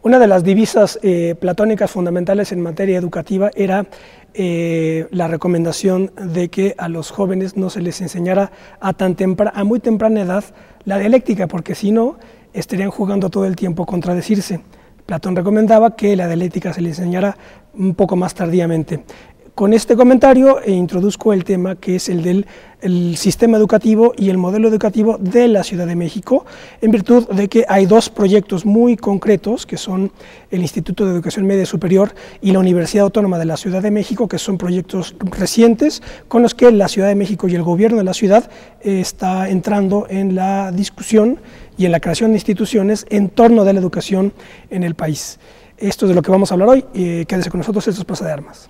Una de las divisas platónicas fundamentales en materia educativa era la recomendación de que a los jóvenes no se les enseñara a muy temprana edad la dialéctica, porque si no, estarían jugando todo el tiempo a contradecirse. Platón recomendaba que la dialéctica se les enseñara un poco más tardíamente. Con este comentario introduzco el tema que es el del sistema educativo y el modelo educativo de la Ciudad de México, en virtud de que hay dos proyectos muy concretos, que son el Instituto de Educación Media Superior y la Universidad Autónoma de la Ciudad de México, que son proyectos recientes con los que la Ciudad de México y el gobierno de la ciudad está entrando en la discusión y en la creación de instituciones en torno de la educación en el país. Esto es de lo que vamos a hablar hoy. Quédese con nosotros, esto es Plaza de Armas.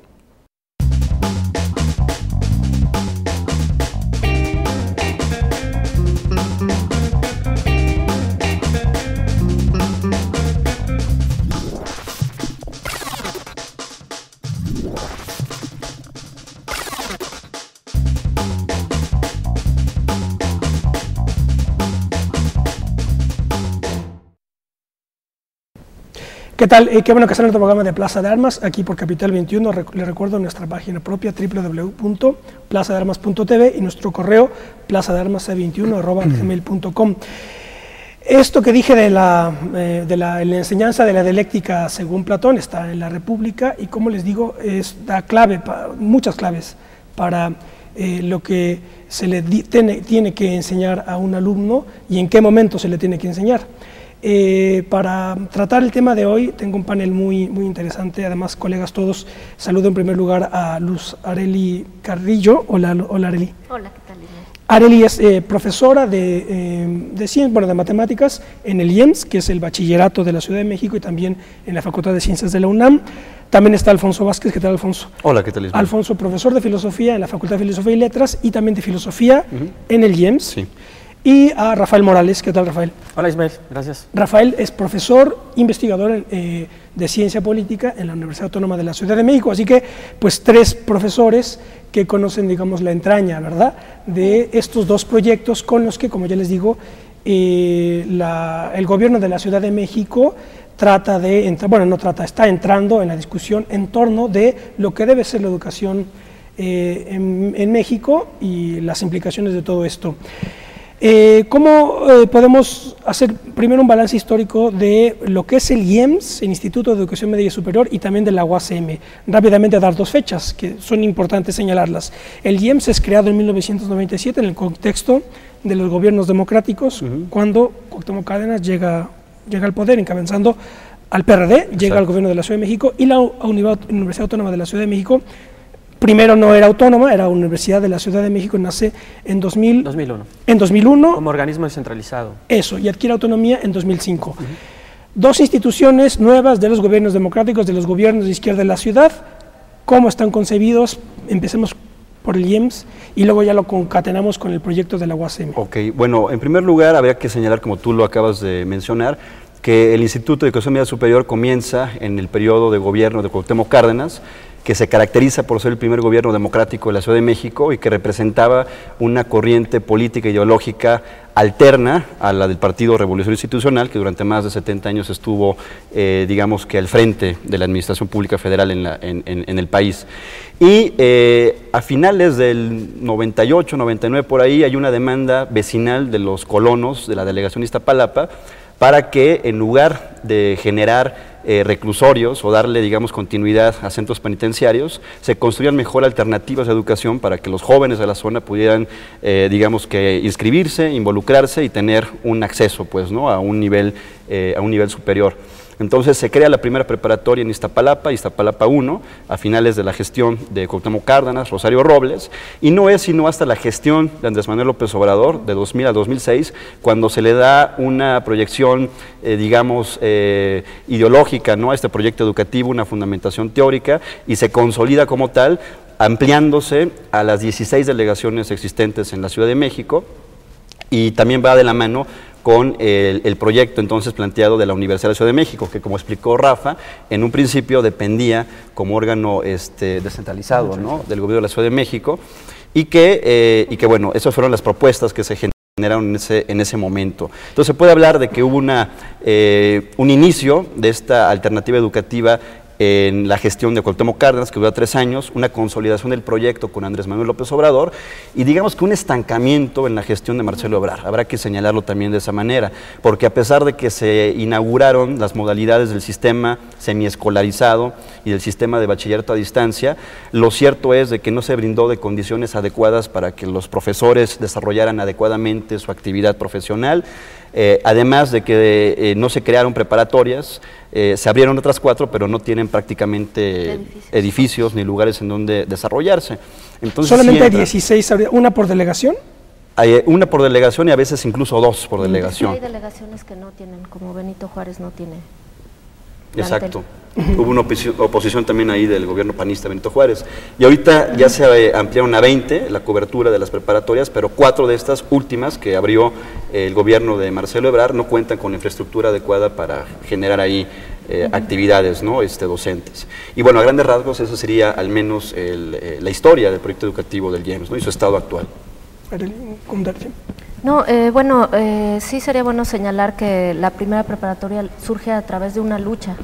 ¿Qué tal? Qué bueno que está en otro programa de Plaza de Armas, aquí por Capital 21. Le recuerdo nuestra página propia, www.plazadearmas.tv, y nuestro correo, plazadearmas21@gmail.com. Esto que dije de la enseñanza de la dialéctica según Platón está en la República, y como les digo, da muchas claves para lo que se le tiene que enseñar a un alumno y en qué momento se le tiene que enseñar. Para tratar el tema de hoy tengo un panel muy interesante. Además, colegas todos, saludo en primer lugar a Luz Areli Carrillo. Hola Areli. Hola, ¿qué tal? Areli es profesora de matemáticas en el IEMS, que es el bachillerato de la Ciudad de México, y también en la Facultad de Ciencias de la UNAM. También está Alfonso Vázquez. ¿Qué tal, Alfonso? Hola, ¿qué tal, Ismael? Alfonso, profesor de filosofía en la Facultad de Filosofía y Letras y también de filosofía en el IEMS. Sí. Y a Rafael Morales. ¿Qué tal, Rafael? Hola, Ismael, gracias. Rafael es profesor investigador de ciencia política en la Universidad Autónoma de la Ciudad de México, así que pues tres profesores que conocen, digamos, la entraña, ¿verdad?, de estos dos proyectos con los que, como ya les digo, el gobierno de la Ciudad de México está entrando en la discusión en torno de lo que debe ser la educación en México y las implicaciones de todo esto. ¿Cómo podemos hacer primero un balance histórico de lo que es el IEMS, el Instituto de Educación Media Superior, y también de la UACM? Rápidamente dar dos fechas que son importantes señalarlas. El IEMS es creado en 1997 en el contexto de los gobiernos democráticos, cuando Cuauhtémoc Cárdenas llega al poder encabezando al PRD, llega al gobierno de la Ciudad de México, y la Universidad Autónoma de la Ciudad de México primero no era autónoma, era Universidad de la Ciudad de México, nace en 2001. En 2001. Como organismo descentralizado. Eso, y adquiere autonomía en 2005. Dos instituciones nuevas de los gobiernos democráticos, de los gobiernos de izquierda de la ciudad. ¿Cómo están concebidos? Empecemos por el IEMS y luego ya lo concatenamos con el proyecto de la UACM. Ok, bueno, en primer lugar habría que señalar, como tú lo acabas de mencionar, que el Instituto de Educación Media Superior comienza en el periodo de gobierno de Cuauhtémoc Cárdenas, que se caracteriza por ser el primer gobierno democrático de la Ciudad de México y que representaba una corriente política ideológica alterna a la del Partido Revolucionario Institucional, que durante más de 70 años estuvo, digamos que al frente de la administración pública federal en el país. Y a finales del 98, 99, por ahí, hay una demanda vecinal de los colonos de la delegación de Iztapalapa para que, en lugar de generar reclusorios o darle, digamos, continuidad a centros penitenciarios, se construyan mejor alternativas de educación para que los jóvenes de la zona pudieran, digamos, que inscribirse, involucrarse y tener un acceso, pues, ¿no?, a un nivel superior. Entonces se crea la primera preparatoria en Iztapalapa, Iztapalapa 1, a finales de la gestión de Cuauhtémoc Cárdenas, Rosario Robles, y no es sino hasta la gestión de Andrés Manuel López Obrador, de 2000 a 2006, cuando se le da una proyección, digamos, ideológica, ¿no?, a este proyecto educativo, una fundamentación teórica, y se consolida como tal, ampliándose a las 16 delegaciones existentes en la Ciudad de México, y también va de la mano con el proyecto entonces planteado de la Universidad de la Ciudad de México, que, como explicó Rafa, en un principio dependía como órgano descentralizado, ¿no?, del gobierno de la Ciudad de México, y que bueno, esas fueron las propuestas que se generaron generaron en ese momento. Entonces se puede hablar de que hubo un inicio de esta alternativa educativa en la gestión de Cuauhtémoc Cárdenas, que duró 3 años, una consolidación del proyecto con Andrés Manuel López Obrador y digamos que un estancamiento en la gestión de Marcelo Ebrard. Habrá que señalarlo también de esa manera, porque a pesar de que se inauguraron las modalidades del sistema semiescolarizado y del sistema de bachillerato a distancia, lo cierto es de que no se brindó de condiciones adecuadas para que los profesores desarrollaran adecuadamente su actividad profesional. Además de que no se crearon preparatorias, se abrieron otras 4, pero no tienen prácticamente edificios ni lugares en donde desarrollarse. Entonces, solamente hay 16, ¿una por delegación? Hay una por delegación y a veces incluso 2 por delegación. Hay delegaciones que no tienen, como Benito Juárez no tiene. Exacto. Hubo una oposición también ahí del gobierno panista Benito Juárez. Y ahorita ya se ampliaron a 20 la cobertura de las preparatorias, pero 4 de estas últimas que abrió el gobierno de Marcelo Ebrard no cuentan con infraestructura adecuada para generar ahí actividades, ¿no? Docentes. Y bueno, a grandes rasgos, eso sería al menos la historia del proyecto educativo del IEMS, ¿no? Y su estado actual. No, sí sería bueno señalar que la primera preparatoria surge a través de una lucha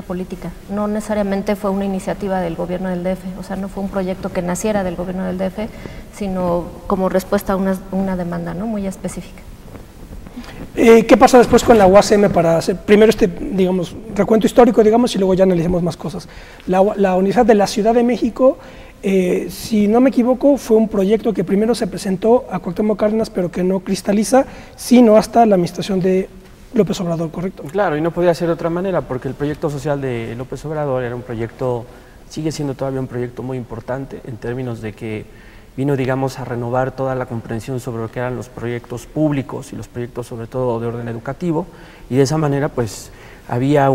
política. No necesariamente fue una iniciativa del gobierno del DF, o sea, no fue un proyecto que naciera del gobierno del DF, sino como respuesta a una demanda, ¿no?, muy específica. ¿Qué pasa después con la UACM para hacer primero digamos, recuento histórico, digamos, y luego ya analicemos más cosas? La Universidad de la Ciudad de México, si no me equivoco, fue un proyecto que primero se presentó a Cuauhtémoc Cárdenas, pero que no cristaliza, sino hasta la administración de López Obrador, ¿correcto? Claro, y no podía ser de otra manera, porque el proyecto social de López Obrador era un proyecto, sigue siendo todavía un proyecto muy importante en términos de que vino, digamos, a renovar toda la comprensión sobre lo que eran los proyectos públicos y los proyectos sobre todo de orden educativo, y de esa manera pues había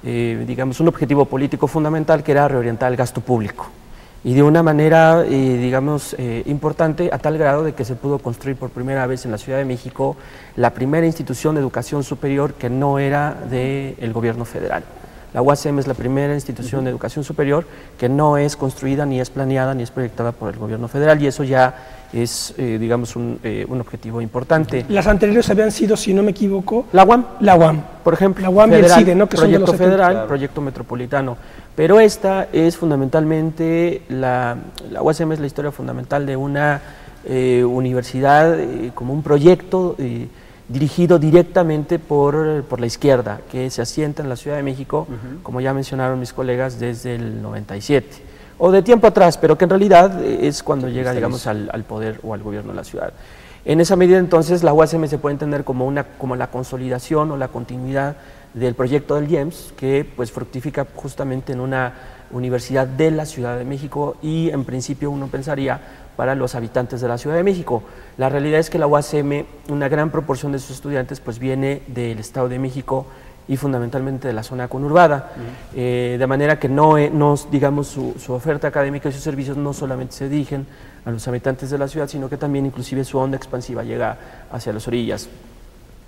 digamos, un objetivo político fundamental que era reorientar el gasto público, y de una manera, digamos, importante, a tal grado de que se pudo construir por primera vez en la Ciudad de México la primera institución de educación superior que no era del gobierno federal. La UACM es la primera institución de educación superior que no es construida, ni es planeada, ni es proyectada por el gobierno federal, y eso ya es, digamos, un objetivo importante. Las anteriores habían sido, si no me equivoco… La UAM. La UAM. Por ejemplo, la UAM federal, y el CIDE, ¿no?, que proyecto son de los federal, claro, proyecto metropolitano. Pero esta es fundamentalmente, la UACM es la historia fundamental de una universidad como un proyecto dirigido directamente por la izquierda, que se asienta en la Ciudad de México, como ya mencionaron mis colegas, desde el 97, o de tiempo atrás, pero que en realidad es cuando llega, digamos, al poder o al gobierno de la ciudad. En esa medida, entonces, la UACM se puede entender como la consolidación o la continuidad del proyecto del IEMS, que pues fructifica justamente en una universidad de la Ciudad de México y en principio uno pensaría para los habitantes de la Ciudad de México. La realidad es que la UACM, una gran proporción de sus estudiantes pues viene del Estado de México y fundamentalmente de la zona conurbada, de manera que digamos, su oferta académica y sus servicios no solamente se dirigen a los habitantes de la ciudad, sino que también inclusive su onda expansiva llega hacia las orillas.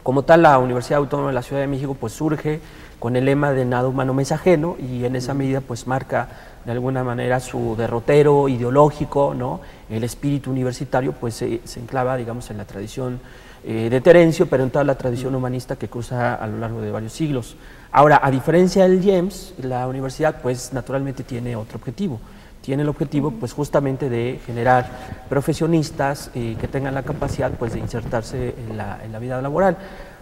Como tal, la Universidad Autónoma de la Ciudad de México pues surge con el lema de nada humano me es ajeno, y en esa medida pues marca de alguna manera su derrotero ideológico, ¿no? El espíritu universitario pues se enclava, digamos, en la tradición de Terencio, pero en toda la tradición humanista que cruza a lo largo de varios siglos. Ahora, a diferencia del IEMS, la universidad pues naturalmente tiene otro objetivo. Tiene el objetivo pues justamente de generar profesionistas que tengan la capacidad pues de insertarse en la vida laboral.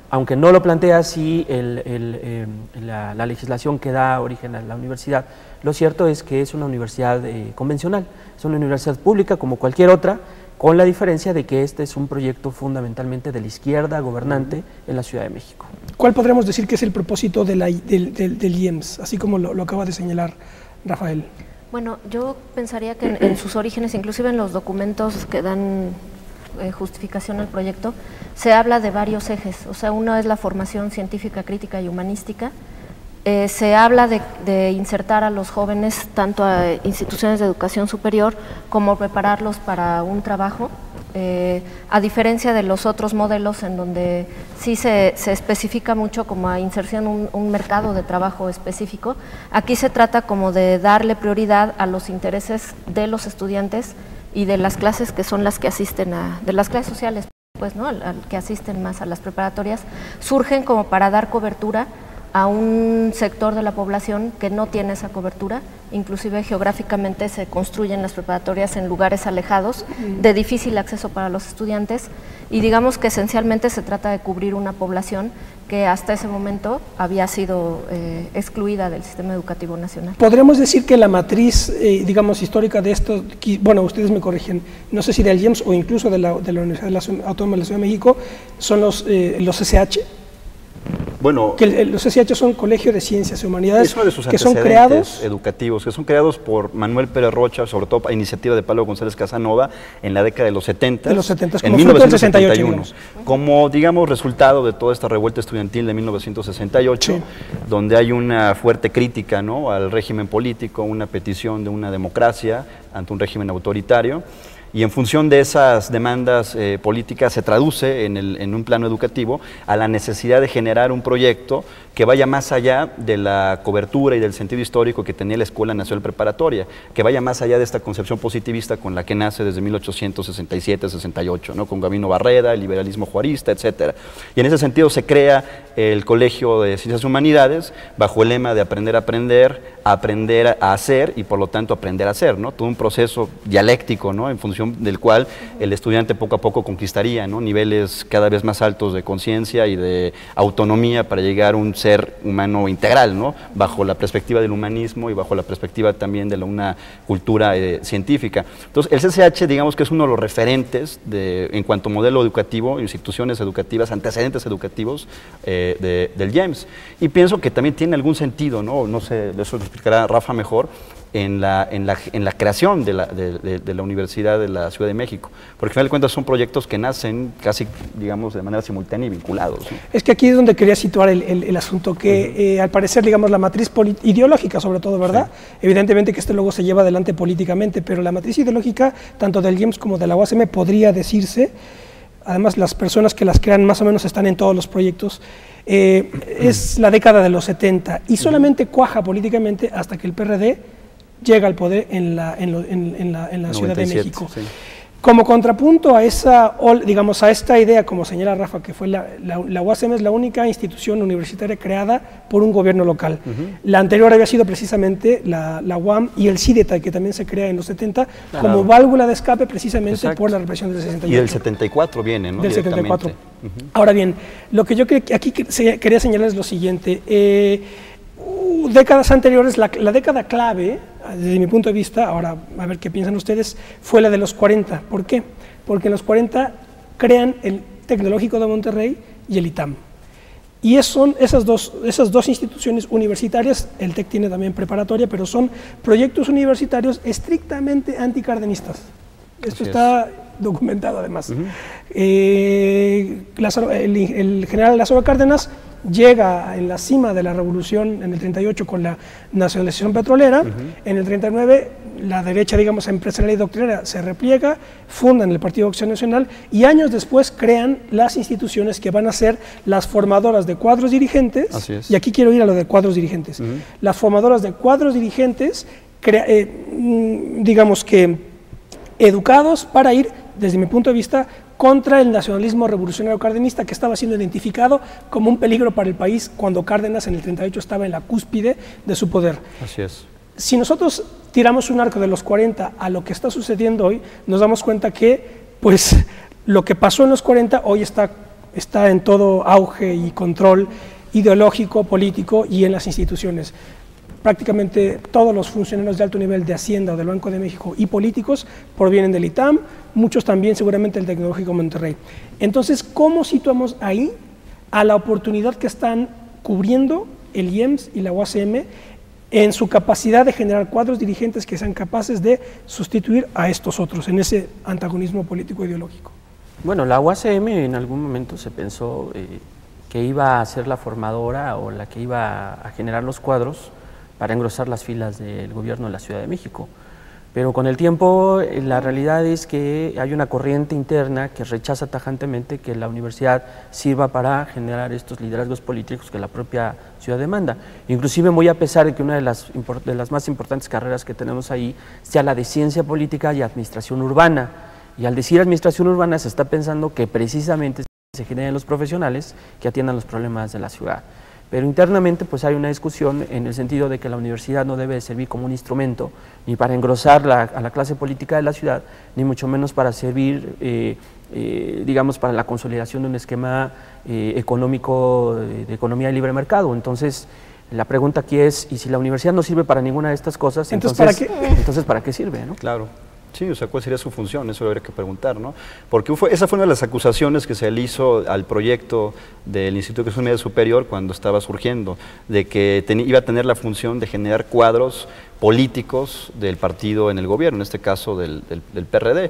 Aunque no lo plantea así la legislación que da origen a la universidad, lo cierto es que es una universidad convencional, es una universidad pública como cualquier otra, con la diferencia de que este es un proyecto fundamentalmente de la izquierda gobernante en la Ciudad de México. ¿Cuál podríamos decir que es el propósito del IEMS, así como lo acaba de señalar Rafael? Bueno, yo pensaría que en sus orígenes, inclusive en los documentos que dan justificación al proyecto, se habla de varios ejes. O sea, uno es la formación científica, crítica y humanística. Se habla de insertar a los jóvenes tanto a instituciones de educación superior como prepararlos para un trabajo, a diferencia de los otros modelos en donde sí se especifica mucho como a inserción en un mercado de trabajo específico. Aquí se trata como de darle prioridad a los intereses de los estudiantes y de las clases que son las que asisten de las clases sociales. pues, ¿no?, al que asisten más a las preparatorias, surgen como para dar cobertura a un sector de la población que no tiene esa cobertura. Inclusive geográficamente se construyen las preparatorias en lugares alejados, de difícil acceso para los estudiantes, y digamos que esencialmente se trata de cubrir una población que hasta ese momento había sido excluida del sistema educativo nacional. Podríamos decir que la matriz, digamos, histórica de esto, bueno, ustedes me corrigen, no sé si del IEMS o incluso de la Universidad Autónoma de la Ciudad de México, son los SH. Bueno, que los SH son Colegio de Ciencias y Humanidades, es uno de sus que son creados educativos, que son creados por Manuel Pérez Rocha, sobre todo a iniciativa de Pablo González Casanova, en la década de los 70, en 1971, como, digamos, resultado de toda esta revuelta estudiantil de 1968, sí, donde hay una fuerte crítica, ¿no?, al régimen político, una petición de una democracia ante un régimen autoritario. Y en función de esas demandas políticas se traduce en un plano educativo a la necesidad de generar un proyecto que vaya más allá de la cobertura y del sentido histórico que tenía la Escuela Nacional Preparatoria, que vaya más allá de esta concepción positivista con la que nace desde 1867-68, ¿no?, con Gabino Barreda, el liberalismo juarista, etc. Y en ese sentido se crea el Colegio de Ciencias y Humanidades bajo el lema de aprender a hacer y por lo tanto aprender a hacer, ¿no?, todo un proceso dialéctico, ¿no?, en función del cual el estudiante poco a poco conquistaría, ¿no?, niveles cada vez más altos de conciencia y de autonomía para llegar a un ser humano integral, ¿no?, bajo la perspectiva del humanismo y bajo la perspectiva también de una cultura científica. Entonces, el CCH, digamos que es uno de los referentes en cuanto a modelo educativo, instituciones educativas, antecedentes educativos del IEMS. Y pienso que también tiene algún sentido, no sé, eso lo explicará Rafa mejor, en la creación de la Universidad de la Ciudad de México, porque al final de cuentas son proyectos que nacen casi, digamos, de manera simultánea y vinculados, ¿no? Es que aquí es donde quería situar el asunto, que al parecer, digamos, la matriz ideológica sobre todo, ¿verdad? Sí. Evidentemente que luego se lleva adelante políticamente, pero la matriz ideológica, tanto del IEMS como de la UASM, podría decirse, además las personas que las crean más o menos están en todos los proyectos, es la década de los 70 y solamente cuaja políticamente hasta que el PRD llega al poder en la Ciudad de México. Sí. Como contrapunto a digamos, a esta idea, como señala Rafa, que fue la UASM es la única institución universitaria creada por un gobierno local. La anterior había sido precisamente la UAM y el CIDETA, que también se crea en los 70, como válvula de escape precisamente por la represión del 68. Y del 74 viene, ¿no? Del 74. Ahora bien, lo que yo aquí quería señalar es lo siguiente. Décadas anteriores, la década clave, desde mi punto de vista, ahora a ver qué piensan ustedes, fue la de los 40. ¿Por qué? Porque en los 40 crean el Tecnológico de Monterrey y el ITAM. Y son esas dos instituciones universitarias, el TEC tiene también preparatoria, pero son proyectos universitarios estrictamente anticardenistas. Esto está documentado además. El general Lázaro Cárdenas llega en la cima de la revolución en el 38 con la nacionalización petrolera, en el 39 la derecha, digamos, empresarial y doctrinera se repliega, fundan el Partido Acción Nacional y años después crean las instituciones que van a ser las formadoras de cuadros dirigentes. Así es. Y aquí quiero ir a lo de cuadros dirigentes. Las formadoras de cuadros dirigentes, digamos que educados para ir, desde mi punto de vista, contra el nacionalismo revolucionario cardenista, que estaba siendo identificado como un peligro para el país cuando Cárdenas en el 38 estaba en la cúspide de su poder. Así es. Si nosotros tiramos un arco de los 40 a lo que está sucediendo hoy, nos damos cuenta que pues, lo que pasó en los 40 hoy está en todo auge y control ideológico, político y en las instituciones. Prácticamente todos los funcionarios de alto nivel de Hacienda o del Banco de México y políticos provienen del ITAM, muchos también seguramente del Tecnológico Monterrey. Entonces, ¿cómo situamos ahí a la oportunidad que están cubriendo el IEMS y la UASM en su capacidad de generar cuadros dirigentes que sean capaces de sustituir a estos otros en ese antagonismo político-ideológico? Bueno, la UASM en algún momento se pensó que iba a ser la formadora o la que iba a generar los cuadros para engrosar las filas del gobierno de la Ciudad de México. Pero con el tiempo la realidad es que hay una corriente interna que rechaza tajantemente que la universidad sirva para generar estos liderazgos políticos que la propia ciudad demanda. Inclusive muy a pesar de que una de las más importantes carreras que tenemos ahí sea la de Ciencia Política y Administración Urbana, Y al decir administración urbana se está pensando que precisamente se generen los profesionales que atiendan los problemas de la ciudad. Pero internamente pues hay una discusión en el sentido de que la universidad no debe servir como un instrumento ni para engrosar a la clase política de la ciudad, ni mucho menos para servir, digamos, para la consolidación de un esquema económico, de economía de libre mercado. Entonces, la pregunta aquí es, ¿y si la universidad no sirve para ninguna de estas cosas? Entonces ¿para qué sirve, no? Claro. Sí, o sea, ¿cuál sería su función? Eso habría que preguntar, ¿no? Porque esa fue una de las acusaciones que se le hizo al proyecto del Instituto de Educación Media Superior cuando estaba surgiendo, de que iba a tener la función de generar cuadros políticos del partido en el gobierno, en este caso del PRD.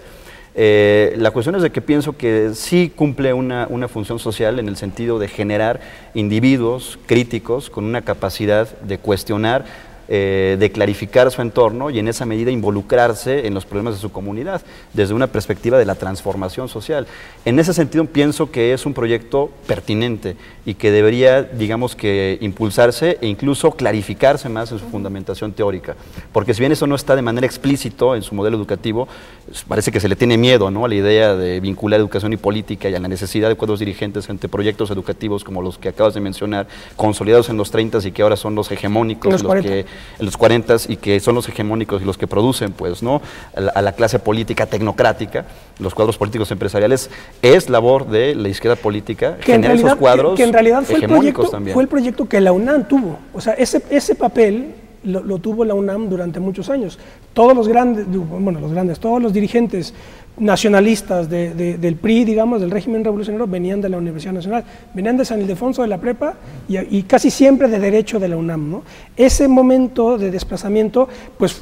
La cuestión es de que pienso que sí cumple una función social en el sentido de generar individuos críticos con una capacidad de cuestionar, de clarificar su entorno y en esa medida involucrarse en los problemas de su comunidad desde una perspectiva de la transformación social. En ese sentido pienso que es un proyecto pertinente y que debería, digamos, que impulsarse e incluso clarificarse más en su fundamentación teórica, porque si bien eso no está de manera explícito en su modelo educativo, parece que se le tiene miedo, ¿no?, a la idea de vincular educación y política y a la necesidad de cuadros dirigentes ante proyectos educativos como los que acabas de mencionar, consolidados en los 30 y que ahora son los hegemónicos, en los 40 y que son los hegemónicos y los que producen, pues, ¿no?, a la clase política tecnocrática, los cuadros políticos empresariales. Es labor de la izquierda política generar esos cuadros que en realidad fue hegemónicos también. Fue el proyecto que la UNAM tuvo. O sea, ese papel lo tuvo la UNAM durante muchos años. Todos los todos los dirigentes nacionalistas del PRI, digamos, del régimen revolucionario, venían de la Universidad Nacional, venían de San Ildefonso de la Prepa y casi siempre de Derecho de la UNAM, ¿no? Ese momento de desplazamiento, pues,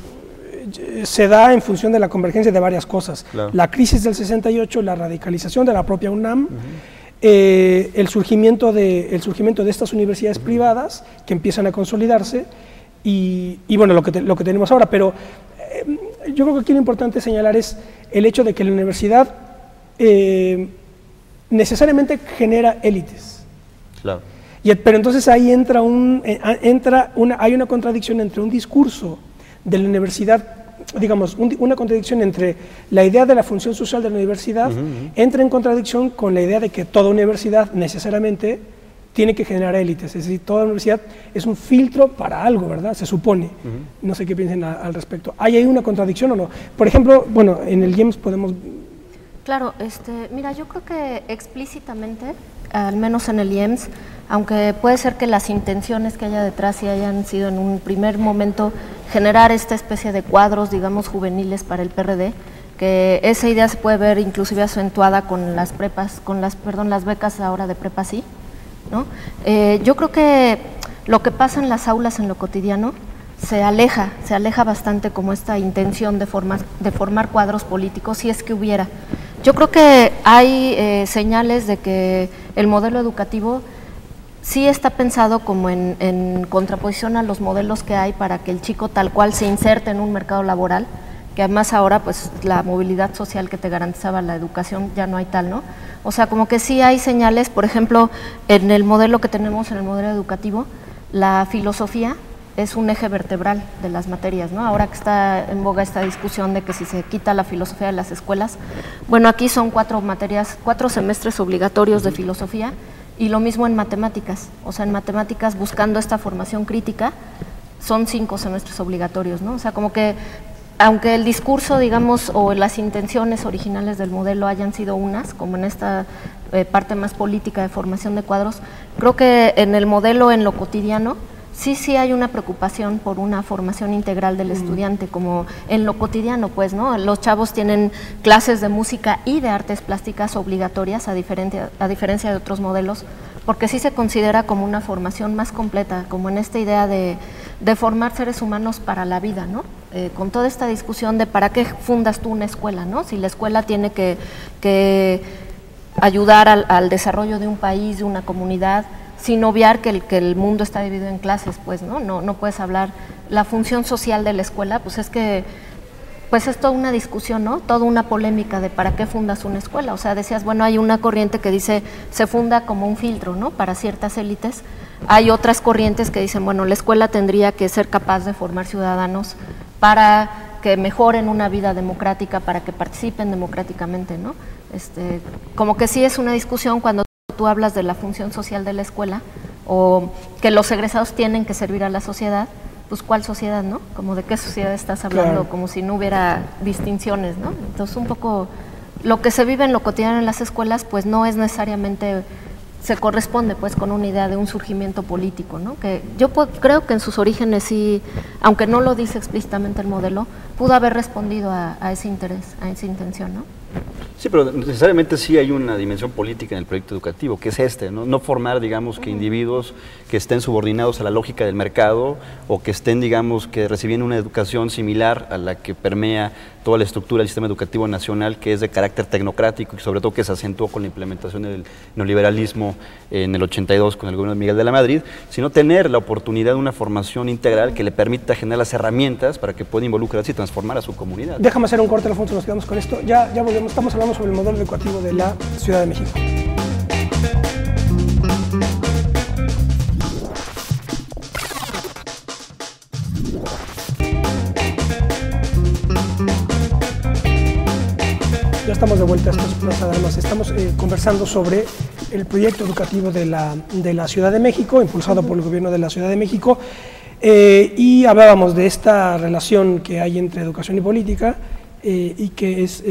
se da en función de la convergencia de varias cosas. Claro. La crisis del 68, la radicalización de la propia UNAM, el surgimiento de estas universidades privadas que empiezan a consolidarse y bueno, lo que tenemos ahora, pero yo creo que aquí lo importante señalar es el hecho de que la universidad necesariamente genera élites. Claro. Pero entonces ahí hay una contradicción entre un discurso de la universidad, digamos, una contradicción entre la idea de la función social de la universidad, entra en contradicción con la idea de que toda universidad necesariamente tiene que generar élites, es decir, toda universidad es un filtro para algo, ¿verdad? Se supone. No sé qué piensen al respecto. ¿Hay ahí una contradicción o no? Por ejemplo, bueno, en el IEMS podemos... Claro, mira, yo creo que explícitamente, al menos en el IEMS, aunque puede ser que las intenciones que haya detrás sí hayan sido en un primer momento generar esta especie de cuadros, digamos, juveniles para el PRD, que esa idea se puede ver inclusive acentuada con las prepas, las becas ahora de prepa sí, ¿no? Yo creo que lo que pasa en las aulas en lo cotidiano se aleja bastante como esta intención de formar cuadros políticos, si es que hubiera. Yo creo que hay señales de que el modelo educativo sí está pensado como en contraposición a los modelos que hay para que el chico tal cual se inserte en un mercado laboral, que además ahora pues la movilidad social que te garantizaba la educación ya no hay tal, ¿no? O sea, como que sí hay señales, por ejemplo, en el modelo que tenemos, en el modelo educativo, la filosofía es un eje vertebral de las materias, ¿no? Ahora que está en boga esta discusión de que si se quita la filosofía de las escuelas, bueno, aquí son 4 semestres obligatorios de filosofía y lo mismo en matemáticas, o sea, en matemáticas buscando esta formación crítica son 5 semestres obligatorios, ¿no? O sea, como que aunque el discurso, digamos, o las intenciones originales del modelo hayan sido unas, como en esta parte más política de formación de cuadros, creo que en el modelo, en lo cotidiano, sí hay una preocupación por una formación integral del estudiante, como en lo cotidiano, pues, ¿no? Los chavos tienen clases de música y de artes plásticas obligatorias, a diferencia de otros modelos, porque sí se considera como una formación más completa, como en esta idea de formar seres humanos para la vida, ¿no? Con toda esta discusión de para qué fundas tú una escuela, ¿no? Si la escuela tiene que ayudar al desarrollo de un país, de una comunidad, sin obviar que el mundo está dividido en clases, pues, ¿no? No puedes hablar, la función social de la escuela, pues es que, pues es toda una discusión, ¿no? Toda una polémica de para qué fundas una escuela, o sea, decías, bueno, hay una corriente que dice, se funda como un filtro, ¿no? Para ciertas élites, hay otras corrientes que dicen, bueno, la escuela tendría que ser capaz de formar ciudadanos para que mejoren una vida democrática, para que participen democráticamente, ¿no? Como que sí es una discusión cuando tú hablas de la función social de la escuela, o que los egresados tienen que servir a la sociedad. Pues ¿cuál sociedad, no? Como de qué sociedad estás hablando, claro. Como si no hubiera distinciones, ¿no? Entonces un poco lo que se vive en lo cotidiano en las escuelas, pues no es necesariamente, se corresponde pues con una idea de un surgimiento político, ¿no? Que yo creo que en sus orígenes sí, aunque no lo dice explícitamente el modelo, pudo haber respondido a ese interés, a esa intención, ¿no? Sí, pero necesariamente sí hay una dimensión política en el proyecto educativo, que es ¿no? No formar, digamos, que individuos que estén subordinados a la lógica del mercado o que estén, digamos, que recibiendo una educación similar a la que permea toda la estructura del sistema educativo nacional, que es de carácter tecnocrático y sobre todo que se acentuó con la implementación del neoliberalismo en el 82 con el gobierno de Miguel de la Madrid, sino tener la oportunidad de una formación integral que le permita generar las herramientas para que pueda involucrarse y transformar a su comunidad. Déjame hacer un corte, Alfonso, nos quedamos con esto. Ya volvemos, estamos hablando sobre el modelo educativo de la Ciudad de México. Ya estamos de vuelta a estos programas. Estamos conversando sobre el proyecto educativo de la Ciudad de México, impulsado por el gobierno de la Ciudad de México, y hablábamos de esta relación que hay entre educación y política, y que es,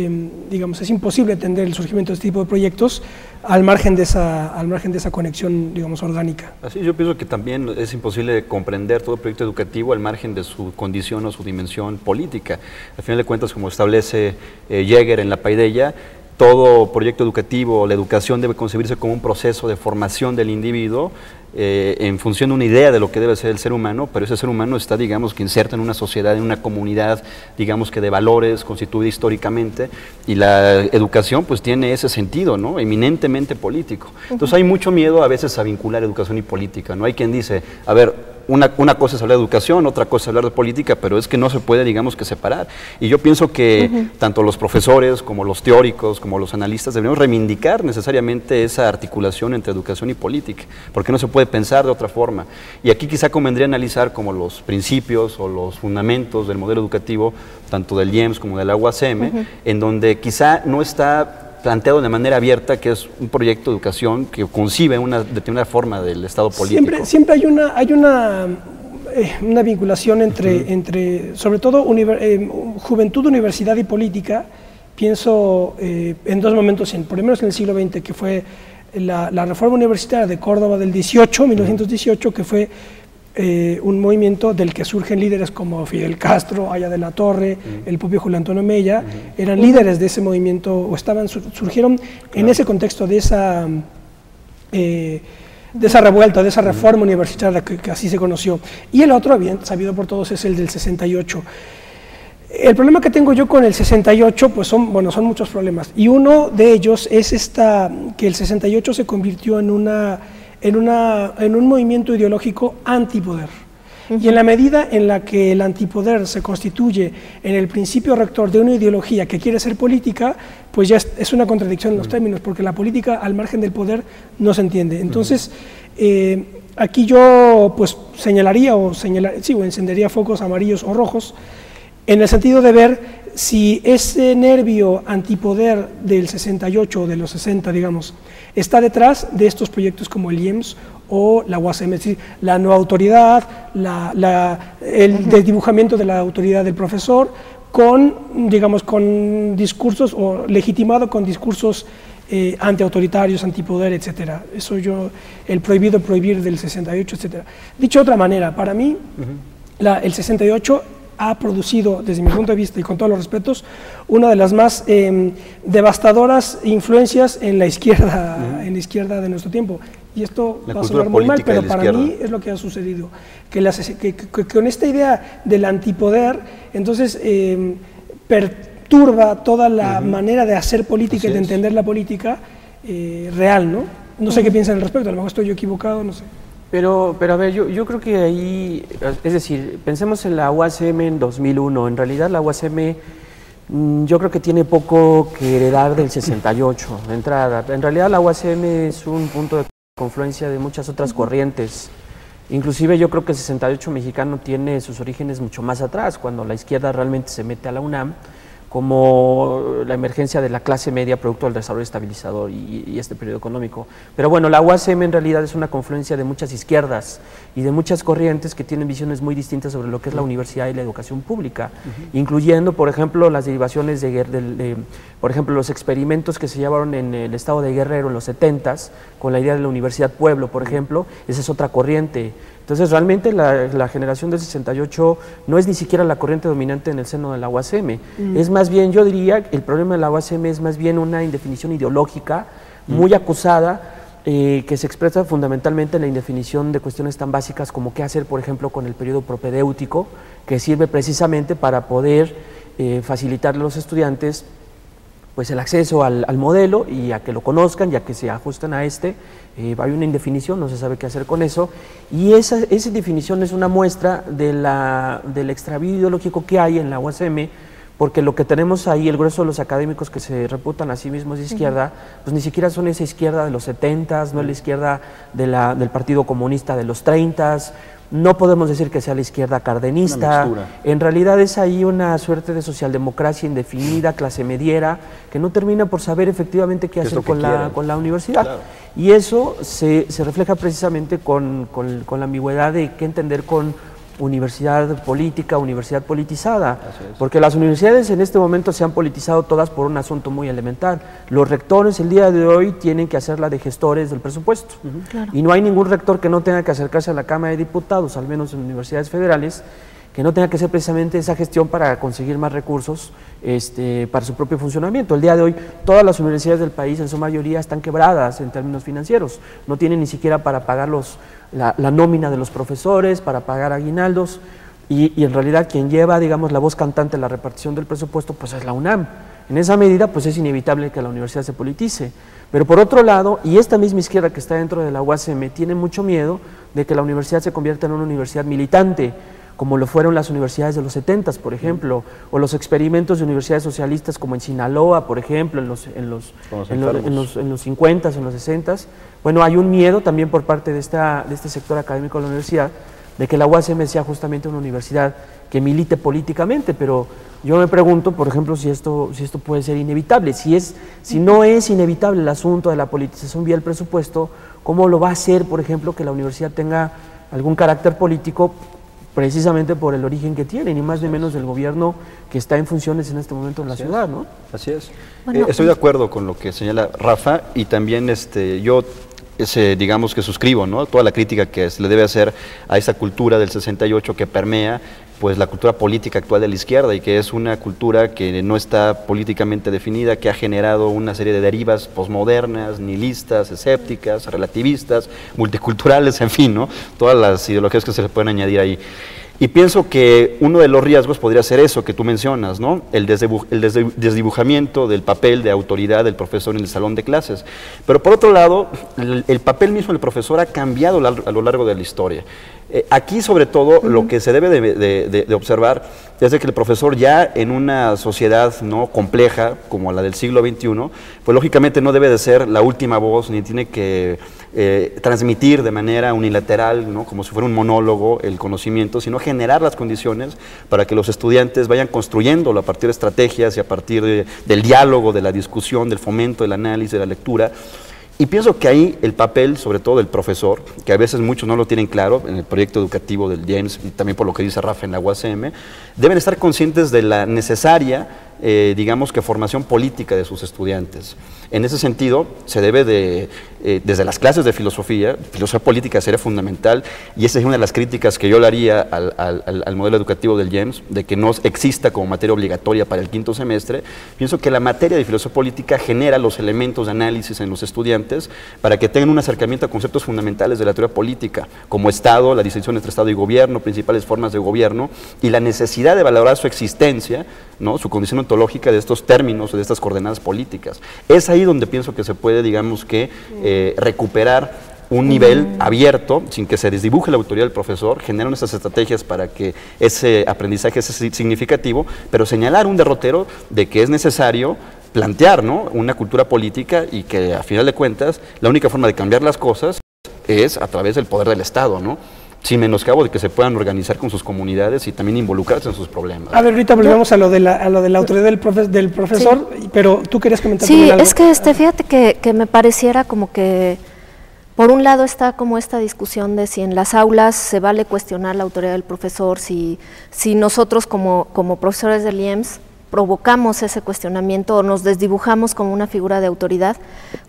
digamos, es imposible entender el surgimiento de este tipo de proyectos al margen de esa conexión, digamos, orgánica. Así, yo pienso que también es imposible comprender todo proyecto educativo al margen de su condición o su dimensión política. Al final de cuentas, como establece Jäger en La Paideia, todo proyecto educativo, la educación debe concebirse como un proceso de formación del individuo en función de una idea de lo que debe ser el ser humano, pero ese ser humano está, digamos, que inserto en una sociedad, en una comunidad, digamos que de valores, constituida históricamente, y la educación pues tiene ese sentido, ¿no? Eminentemente político. Entonces hay mucho miedo a veces a vincular educación y política, ¿no? Hay quien dice, a ver, una cosa es hablar de educación, otra cosa es hablar de política, pero es que no se puede, digamos, que separar. Y yo pienso que tanto los profesores, como los teóricos, como los analistas, deberíamos reivindicar necesariamente esa articulación entre educación y política, porque no se puede pensar de otra forma. Y aquí quizá convendría analizar como los principios o los fundamentos del modelo educativo, tanto del IEMS como de la UACM, en donde quizá no está planteado de manera abierta que es un proyecto de educación que concibe una determinada forma del Estado político. Siempre hay una vinculación entre sobre todo, juventud, universidad y política. Pienso en dos momentos, por lo menos en el siglo XX, que fue la reforma universitaria de Córdoba del 1918, que fue un movimiento del que surgen líderes como Fidel Castro, Aya de la Torre, el propio Julio Antonio Mella, eran líderes de ese movimiento, o surgieron en ese contexto de esa revuelta, de esa reforma universitaria que así se conoció. Y el otro, bien sabido por todos, es el del 68. El problema que tengo yo con el 68, pues son muchos problemas, y uno de ellos es que el 68 se convirtió en un movimiento ideológico antipoder. Y en la medida en la que el antipoder se constituye en el principio rector de una ideología que quiere ser política, pues ya es una contradicción en los términos, porque la política al margen del poder no se entiende. Entonces, aquí yo pues señalaría o encendería focos amarillos o rojos, en el sentido de ver si ese nervio antipoder del 68 o de los 60, digamos, está detrás de estos proyectos como el IEMS o la UACM, es decir, la no autoridad, el desdibujamiento de la autoridad del profesor con discursos, o legitimado con discursos antiautoritarios, antipoder, etcétera. Eso el prohibir del 68, etcétera. Dicho de otra manera, para mí, el 68 ha producido, desde mi punto de vista y con todos los respetos, una de las más devastadoras influencias en la izquierda de nuestro tiempo. Y esto va a sonar muy mal, pero para mí es lo que ha sucedido, que con esta idea del antipoder, entonces perturba toda la manera de hacer política y de entender la política real, ¿no? No sé qué piensan al respecto, a lo mejor estoy yo equivocado, no sé. Pero a ver, yo creo que ahí, es decir, pensemos en la UACM en 2001. En realidad la UACM yo creo que tiene poco que heredar del 68 de entrada. En realidad la UACM es un punto de confluencia de muchas otras corrientes Inclusive yo creo que el 68 mexicano tiene sus orígenes mucho más atrás, cuando la izquierda realmente se mete a la UNAM, como la emergencia de la clase media producto del desarrollo estabilizador y este periodo económico. Pero bueno, la UASM en realidad es una confluencia de muchas izquierdas y de muchas corrientes que tienen visiones muy distintas sobre lo que es la universidad y la educación pública, incluyendo, por ejemplo, las derivaciones por ejemplo, los experimentos que se llevaron en el estado de Guerrero en los 70s, con la idea de la Universidad Pueblo, por ejemplo. Esa es otra corriente. Entonces, realmente la generación del 68 no es ni siquiera la corriente dominante en el seno de la UASM. Es más bien, yo diría, el problema de la UASM es más bien una indefinición ideológica muy acusada, que se expresa fundamentalmente en la indefinición de cuestiones tan básicas como qué hacer, por ejemplo, con el periodo propedéutico, que sirve precisamente para poder facilitarle a los estudiantes pues el acceso al modelo y a que lo conozcan, ya que se ajustan a este. Hay una indefinición, no se sabe qué hacer con eso, y esa definición es una muestra del extravío ideológico que hay en la UASM, porque lo que tenemos ahí, el grueso de los académicos que se reputan a sí mismos de izquierda, pues ni siquiera son esa izquierda de los 70s, no es la izquierda del Partido Comunista de los 30s, no podemos decir que sea la izquierda cardenista, en realidad es ahí una suerte de socialdemocracia indefinida, clase mediera, que no termina por saber efectivamente qué hacer con la universidad. Claro. Y eso se refleja precisamente con la ambigüedad de qué entender con universidad política, universidad politizada, porque las universidades en este momento se han politizado todas por un asunto muy elemental. Los rectores el día de hoy tienen que hacer la de gestores del presupuesto, claro. Y no hay ningún rector que no tenga que acercarse a la Cámara de Diputados, al menos en universidades federales, que no tenga que hacer precisamente esa gestión para conseguir más recursos para su propio funcionamiento. El día de hoy todas las universidades del país en su mayoría están quebradas en términos financieros, no tienen ni siquiera para pagar la nómina de los profesores, para pagar aguinaldos, y en realidad quien lleva, digamos, la voz cantante en la repartición del presupuesto pues es la UNAM. En esa medida pues es inevitable que la universidad se politice. Pero por otro lado, y esta misma izquierda que está dentro de la UASM tiene mucho miedo de que la universidad se convierta en una universidad militante, como lo fueron las universidades de los 70s, por ejemplo, o los experimentos de universidades socialistas como en Sinaloa, por ejemplo, en los 50s, en los 60s. Bueno, hay un miedo también por parte de este sector académico de la universidad, de que la UASM sea justamente una universidad que milite políticamente, pero yo me pregunto, por ejemplo, si esto puede ser inevitable. Si no es inevitable el asunto de la politización vía el presupuesto, ¿cómo lo va a hacer, por ejemplo, que la universidad tenga algún carácter político, precisamente por el origen que tiene, ni más ni menos del gobierno que está en funciones en este momento en la ciudad, ¿no? Así es. Bueno, estoy de acuerdo con lo que señala Rafa, y también yo digamos que suscribo, ¿no?, toda la crítica que se le debe hacer a esa cultura del 68 que permea pues la cultura política actual de la izquierda, y que es una cultura que no está políticamente definida, que ha generado una serie de derivas posmodernas, nihilistas, escépticas, relativistas, multiculturales, en fin, ¿no?, todas las ideologías que se le pueden añadir ahí. Y pienso que uno de los riesgos podría ser eso que tú mencionas, ¿no?, el desdibujamiento del papel de autoridad del profesor en el salón de clases. Pero por otro lado, el papel mismo del profesor ha cambiado a lo largo de la historia. Aquí, sobre todo, lo que se debe de observar es de que el profesor, ya en una sociedad no compleja como la del siglo XXI, pues lógicamente no debe de ser la última voz, ni tiene que transmitir de manera unilateral, ¿no?, como si fuera un monólogo, el conocimiento, sino generar las condiciones para que los estudiantes vayan construyéndolo a partir de estrategias y a partir del diálogo, de la discusión, del fomento, del análisis, de la lectura. Y pienso que ahí el papel, sobre todo del profesor, que a veces muchos no lo tienen claro en el proyecto educativo del James, y también por lo que dice Rafa en la UASM, deben estar conscientes de la necesaria, digamos que formación política de sus estudiantes. En ese sentido, se debe desde las clases de filosofía política sería fundamental, y esa es una de las críticas que yo le haría al modelo educativo del James, de que no exista como materia obligatoria para el quinto semestre. Pienso que la materia de filosofía política genera los elementos de análisis en los estudiantes para que tengan un acercamiento a conceptos fundamentales de la teoría política, como Estado, la distinción entre Estado y gobierno, principales formas de gobierno, y la necesidad de valorar su existencia, ¿no?, su condición ontológica de estos términos, de estas coordenadas políticas. Es ahí donde pienso que se puede, digamos que, recuperar un nivel abierto, sin que se desdibuje la autoridad del profesor, generar esas estrategias para que ese aprendizaje sea significativo, pero señalar un derrotero de que es necesario plantear, ¿no?, una cultura política, y que a final de cuentas la única forma de cambiar las cosas es a través del poder del Estado, ¿no? sin menoscabo de que se puedan organizar con sus comunidades y también involucrarse en sus problemas. A ver, ahorita volvemos a lo de la autoridad del profesor, sí. Pero tú querías comentar sí, algo. Es que fíjate que me pareciera como que, por un lado está como esta discusión de si en las aulas se vale cuestionar la autoridad del profesor, si nosotros como profesores del IEMS provocamos ese cuestionamiento o nos desdibujamos como una figura de autoridad,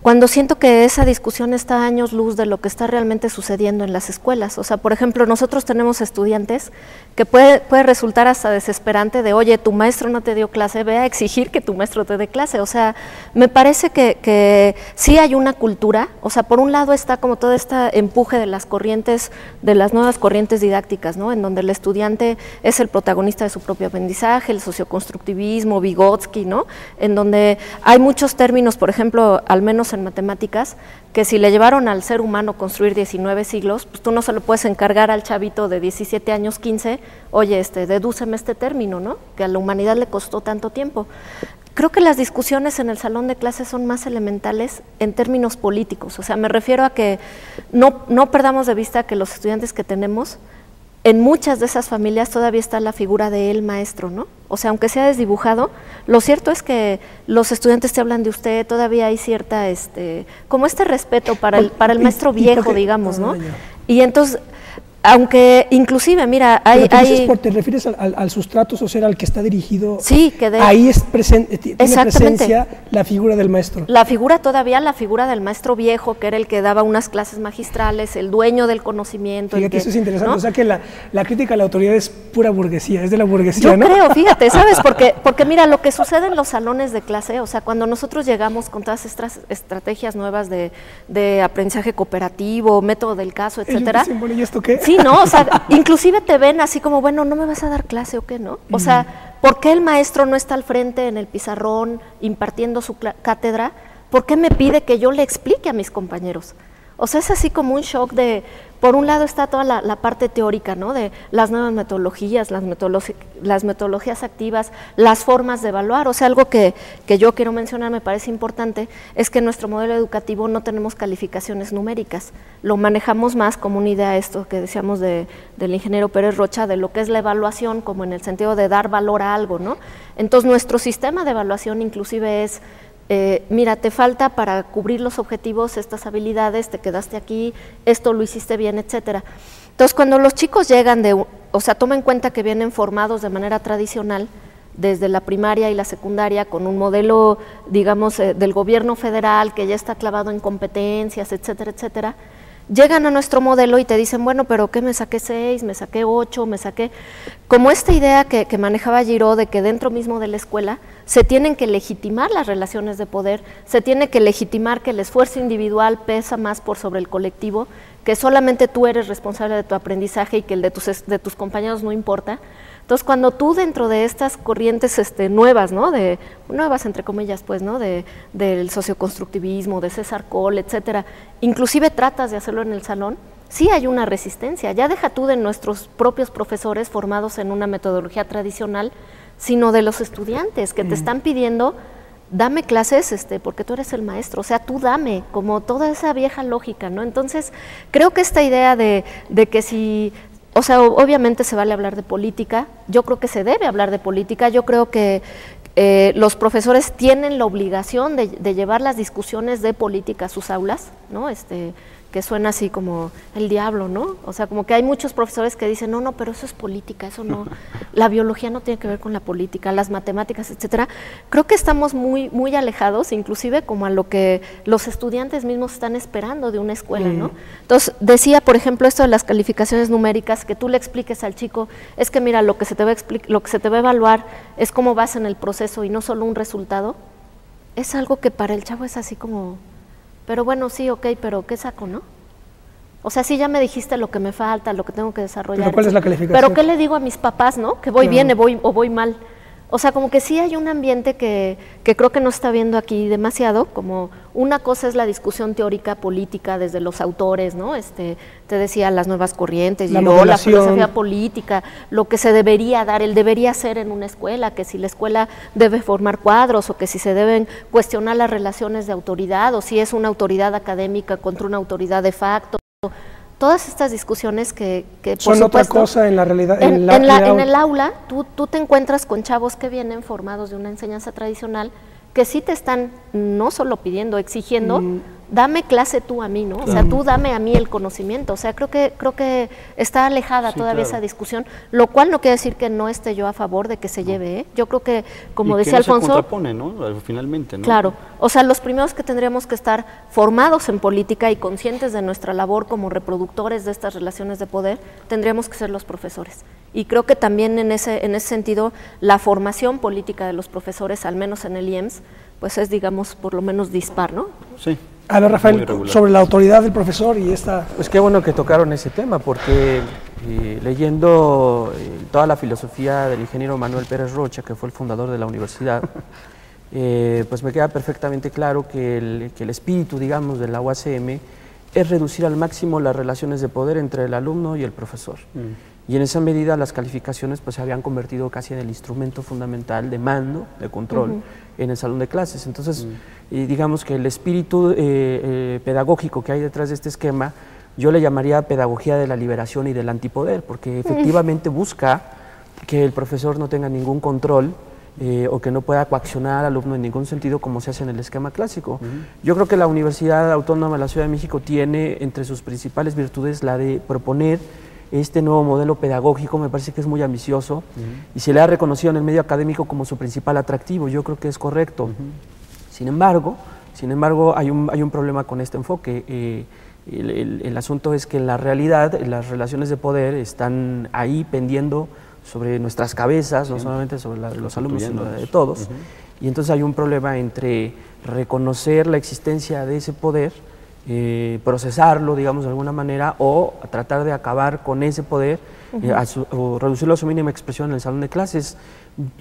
cuando siento que esa discusión está a años luz de lo que está realmente sucediendo en las escuelas. O sea, por ejemplo, nosotros tenemos estudiantes que puede resultar hasta desesperante de, oye, tu maestro no te dio clase, ve a exigir que tu maestro te dé clase. O sea, me parece que sí hay una cultura, o sea, por un lado está como todo este empuje de las corrientes, de las nuevas corrientes didácticas, ¿no? En donde el estudiante es el protagonista de su propio aprendizaje, el socioconstructivismo, Vygotsky, ¿no? En donde hay muchos términos, por ejemplo, al menos en matemáticas, que si le llevaron al ser humano construir 19 siglos, pues tú no se lo puedes encargar al chavito de 17 años, 15, oye, dedúceme este término, ¿no? Que a la humanidad le costó tanto tiempo. Creo que las discusiones en el salón de clases son más elementales en términos políticos, o sea, me refiero a que no perdamos de vista que los estudiantes que tenemos, en muchas de esas familias todavía está la figura del maestro, ¿no? O sea, aunque sea desdibujado, lo cierto es que los estudiantes te hablan de usted, todavía hay cierta, como este respeto para el maestro viejo, digamos, ¿no? Y entonces, aunque inclusive, mira, ¿Te refieres al sustrato social al que está dirigido? Sí, ahí tiene presencia la figura del maestro. La figura del maestro viejo, que era el que daba unas clases magistrales, el dueño del conocimiento. Fíjate, eso es interesante, ¿no? O sea que la crítica a la autoridad es pura burguesía, es de la burguesía, Yo ¿no? creo, fíjate, ¿sabes? Porque mira, lo que sucede en los salones de clase, o sea, cuando nosotros llegamos con todas estas estrategias nuevas de aprendizaje cooperativo, método del caso, etcétera. ¿Y esto qué? Sí, ¿no? O sea, inclusive te ven así como, bueno, ¿no me vas a dar clase o qué, no? O sea, ¿por qué el maestro no está al frente en el pizarrón impartiendo su cátedra? ¿Por qué me pide que yo le explique a mis compañeros? O sea, es así como un shock de, por un lado está toda la parte teórica, ¿no? De las nuevas metodologías, las metodologías activas, las formas de evaluar. O sea, algo que yo quiero mencionar, me parece importante, es que en nuestro modelo educativo no tenemos calificaciones numéricas. Lo manejamos más como una idea, esto que decíamos del ingeniero Pérez Rocha, de lo que es la evaluación, como en el sentido de dar valor a algo, ¿no? Entonces, nuestro sistema de evaluación inclusive es, mira, te falta para cubrir los objetivos estas habilidades, te quedaste aquí, esto lo hiciste bien, etcétera. Entonces, cuando los chicos llegan o sea, toma en cuenta que vienen formados de manera tradicional, desde la primaria y la secundaria, con un modelo, digamos, del gobierno federal que ya está clavado en competencias, etcétera, etcétera, llegan a nuestro modelo y te dicen, bueno, pero ¿qué? Me saqué 6, me saqué 8, me saqué... Como esta idea que manejaba Giraud de que dentro mismo de la escuela se tienen que legitimar las relaciones de poder, se tiene que legitimar que el esfuerzo individual pesa más por sobre el colectivo, que solamente tú eres responsable de tu aprendizaje y que el de tus compañeros no importa. Entonces, cuando tú dentro de estas corrientes nuevas, ¿no? Nuevas entre comillas, pues, ¿no? Del socioconstructivismo, de César Cole, etcétera, inclusive tratas de hacerlo en el salón, sí hay una resistencia. Ya deja tú de nuestros propios profesores formados en una metodología tradicional, sino de los estudiantes que te están pidiendo, dame clases porque tú eres el maestro, o sea, tú dame, como toda esa vieja lógica, ¿no? Entonces, creo que esta idea de que si... O sea, obviamente se vale hablar de política, yo creo que se debe hablar de política, yo creo que los profesores tienen la obligación de llevar las discusiones de política a sus aulas, ¿no? Que suena así como el diablo, ¿no? O sea, como que hay muchos profesores que dicen, no, pero eso es política, eso no, la biología no tiene que ver con la política, las matemáticas, etcétera. Creo que estamos muy, muy alejados, inclusive como a lo que los estudiantes mismos están esperando de una escuela, ¿no? Entonces, decía, por ejemplo, esto de las calificaciones numéricas, que tú le expliques al chico, es que mira, lo que se te va a evaluar es cómo vas en el proceso y no solo un resultado, es algo que para el chavo es así como... Pero bueno, sí, ok, pero ¿qué saco, no? O sea, sí, ya me dijiste lo que me falta, lo que tengo que desarrollar. ¿Pero cuál es la calificación? Pero ¿qué le digo a mis papás, no? Que voy bien o voy mal. O sea, como que sí hay un ambiente que creo que no está viendo aquí demasiado, como una cosa es la discusión teórica política desde los autores, ¿no? Te decía las nuevas corrientes, la filosofía política, lo que se debería dar, el debería ser en una escuela, que si la escuela debe formar cuadros o que si se deben cuestionar las relaciones de autoridad o si es una autoridad académica contra una autoridad de facto. Todas estas discusiones que por son supuesto, otra cosa en la realidad. En el aula, tú te encuentras con chavos que vienen formados de una enseñanza tradicional que sí te están no solo pidiendo, exigiendo, dame clase tú a mí, ¿no? O sea, tú dame a mí el conocimiento. O sea, creo que está alejada todavía esa discusión, lo cual no quiere decir que no esté yo a favor de que se lleve, ¿eh? Yo creo que, como decía Alfonso, se contrapone, ¿no? Finalmente, ¿no? Claro, o sea, los primeros que tendríamos que estar formados en política y conscientes de nuestra labor como reproductores de estas relaciones de poder, tendríamos que ser los profesores. Y creo que también en ese sentido, la formación política de los profesores, al menos en el IEMS, pues es, digamos, por lo menos dispar, ¿no? Sí. A ver, Rafael, sobre la autoridad del profesor y esta... Pues qué bueno que tocaron ese tema, porque leyendo toda la filosofía del ingeniero Manuel Pérez Rocha, que fue el fundador de la universidad, pues me queda perfectamente claro que el espíritu, digamos, de la UACM es reducir al máximo las relaciones de poder entre el alumno y el profesor. Y en esa medida las calificaciones pues se habían convertido casi en el instrumento fundamental de mando, de control en el salón de clases. Entonces, digamos que el espíritu pedagógico que hay detrás de este esquema, yo le llamaría pedagogía de la liberación y del antipoder, porque efectivamente busca que el profesor no tenga ningún control o que no pueda coaccionar al alumno en ningún sentido como se hace en el esquema clásico. Yo creo que la Universidad Autónoma de la Ciudad de México tiene entre sus principales virtudes la de proponer este nuevo modelo pedagógico. Me parece que es muy ambicioso y se le ha reconocido en el medio académico como su principal atractivo. Yo creo que es correcto. Sin embargo, hay un problema con este enfoque. El asunto es que en la realidad las relaciones de poder están ahí pendiendo sobre nuestras cabezas, no solamente sobre la de los alumnos, sino de todos. Y entonces hay un problema entre reconocer la existencia de ese poder, procesarlo, digamos, de alguna manera, o tratar de acabar con ese poder o reducirlo a su mínima expresión en el salón de clases.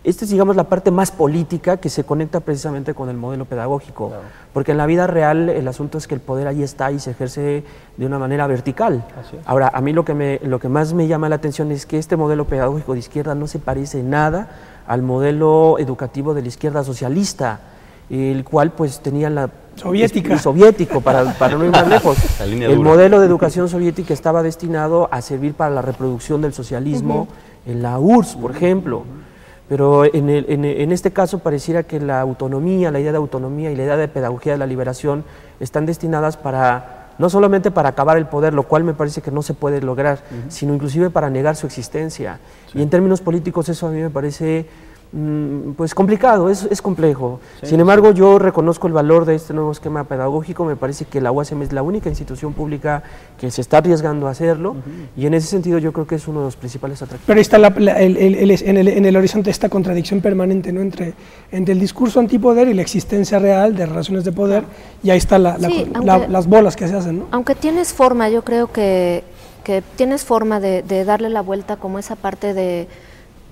Esta es, digamos, la parte más política que se conecta precisamente con el modelo pedagógico, porque en la vida real el asunto es que el poder ahí está y se ejerce de una manera vertical. Ahora, a mí lo que más me llama la atención es que este modelo pedagógico de izquierda no se parece nada al modelo educativo de la izquierda socialista, el cual pues tenía la soviético para no ir más lejos. El modelo de educación soviética estaba destinado a servir para la reproducción del socialismo en la URSS, por ejemplo. Pero en este caso pareciera que la autonomía, la idea de autonomía y la idea de pedagogía de la liberación están destinadas no solamente para acabar el poder, lo cual me parece que no se puede lograr, sino inclusive para negar su existencia. Y en términos políticos eso a mí me parece pues complicado, es complejo. Sin embargo, yo reconozco el valor de este nuevo esquema pedagógico. Me parece que la UACM es la única institución pública que se está arriesgando a hacerlo, y en ese sentido yo creo que es uno de los principales atractivos. Pero está en el horizonte esta contradicción permanente, ¿no?, entre el discurso antipoder y la existencia real de relaciones de poder, y ahí están las bolas que se hacen, ¿no? Aunque tienes forma, yo creo que tienes forma de darle la vuelta, como esa parte de,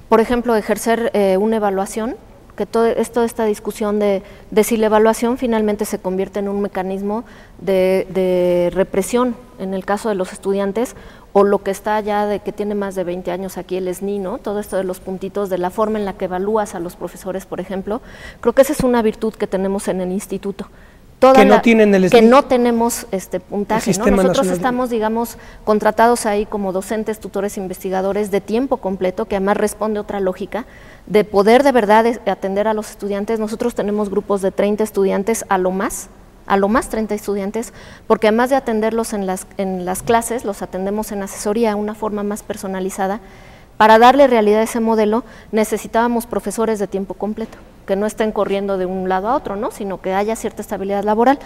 por ejemplo, ejercer una evaluación, que toda esta discusión de si la evaluación finalmente se convierte en un mecanismo de represión en el caso de los estudiantes, o lo que está ya de que tiene más de 20 años aquí, el SNI, ¿no? Todo esto de los puntitos, de la forma en la que evalúas a los profesores, por ejemplo, creo que esa es una virtud que tenemos en el instituto. Que no tenemos puntaje, ¿no? Nosotros estamos, digamos, contratados ahí como docentes, tutores, investigadores de tiempo completo, que además responde a otra lógica de poder de verdad atender a los estudiantes. Nosotros tenemos grupos de 30 estudiantes a lo más 30 estudiantes, porque además de atenderlos en las clases, los atendemos en asesoría, una forma más personalizada. Para darle realidad a ese modelo necesitábamos profesores de tiempo completo, que no estén corriendo de un lado a otro, ¿no?, sino que haya cierta estabilidad laboral.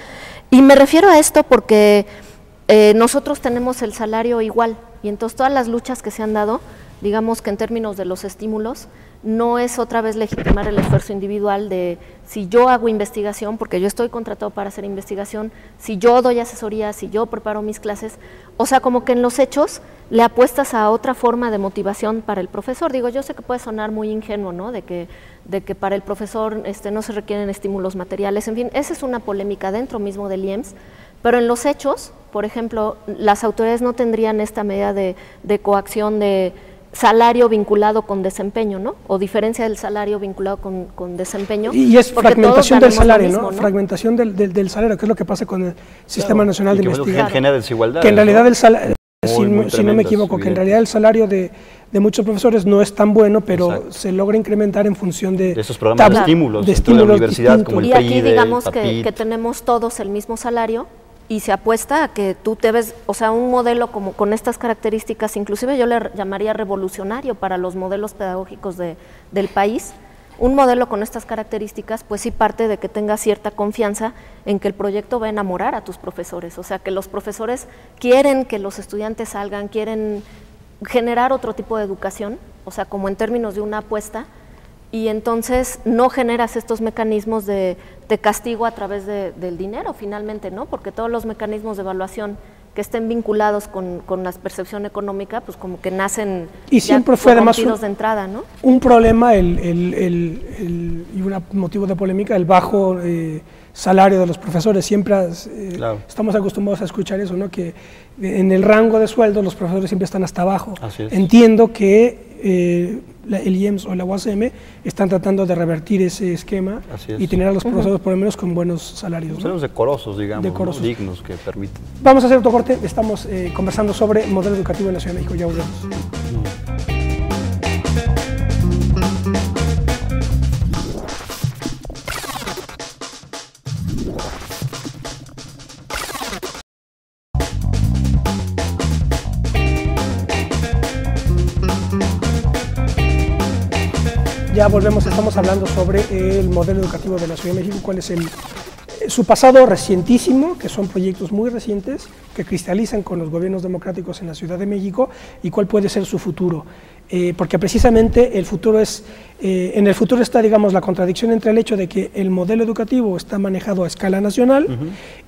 Y me refiero a esto porque nosotros tenemos el salario igual, y entonces todas las luchas que se han dado, digamos que en términos de los estímulos, no es otra vez legitimar el esfuerzo individual de si yo hago investigación, porque yo estoy contratado para hacer investigación, si yo doy asesoría, si yo preparo mis clases, o sea, como que en los hechos le apuestas a otra forma de motivación para el profesor. Digo, yo sé que puede sonar muy ingenuo, ¿no?, de que para el profesor no se requieren estímulos materiales, en fin, esa es una polémica dentro mismo del IEMS, pero en los hechos, por ejemplo, las autoridades no tendrían esta medida de coacción de salario vinculado con desempeño, ¿no?, o diferencia del salario vinculado con desempeño. Y es fragmentación del salario, mismo, ¿no? Fragmentación del salario, que es lo que pasa con el Sistema Nacional de Investigación. Que genera desigualdad. Que en realidad el salario... si no me equivoco, que en realidad el salario de muchos profesores no es tan bueno, pero se logra incrementar en función de esos programas de estímulos dentro de la universidad, como el PID, y aquí digamos que tenemos todos el mismo salario y se apuesta a que tú te ves, o sea, un modelo como con estas características, inclusive yo le llamaría revolucionario para los modelos pedagógicos del país. Un modelo con estas características, pues sí parte de que tengas cierta confianza en que el proyecto va a enamorar a tus profesores, o sea, que los profesores quieren que los estudiantes salgan, quieren generar otro tipo de educación, o sea, como en términos de una apuesta, y entonces no generas estos mecanismos de castigo a través del dinero, finalmente, ¿no? Porque todos los mecanismos de evaluación que estén vinculados con la percepción económica, pues como que nacen y siempre fue además de entrada, ¿no? Un problema y un motivo de polémica, el bajo salario de los profesores. Siempre claro. Estamos acostumbrados a escuchar eso, ¿no? Que en el rango de sueldo los profesores siempre están hasta abajo. Así es. Entiendo que el IEMS o la UASM están tratando de revertir ese esquema y tener a los profesores por lo menos con buenos salarios. Salarios decorosos, digamos, decorosos. ¿no? Dignos, que permiten. Vamos a hacer otro corte, estamos conversando sobre modelo educativo en la Ciudad de México, ya volvemos. Ya volvemos, estamos hablando sobre el modelo educativo de la Ciudad de México, cuál es su pasado recientísimo, que son proyectos muy recientes, que cristalizan con los gobiernos democráticos en la Ciudad de México, y cuál puede ser su futuro. Porque precisamente el futuro en el futuro está, digamos, la contradicción entre el hecho de que el modelo educativo está manejado a escala nacional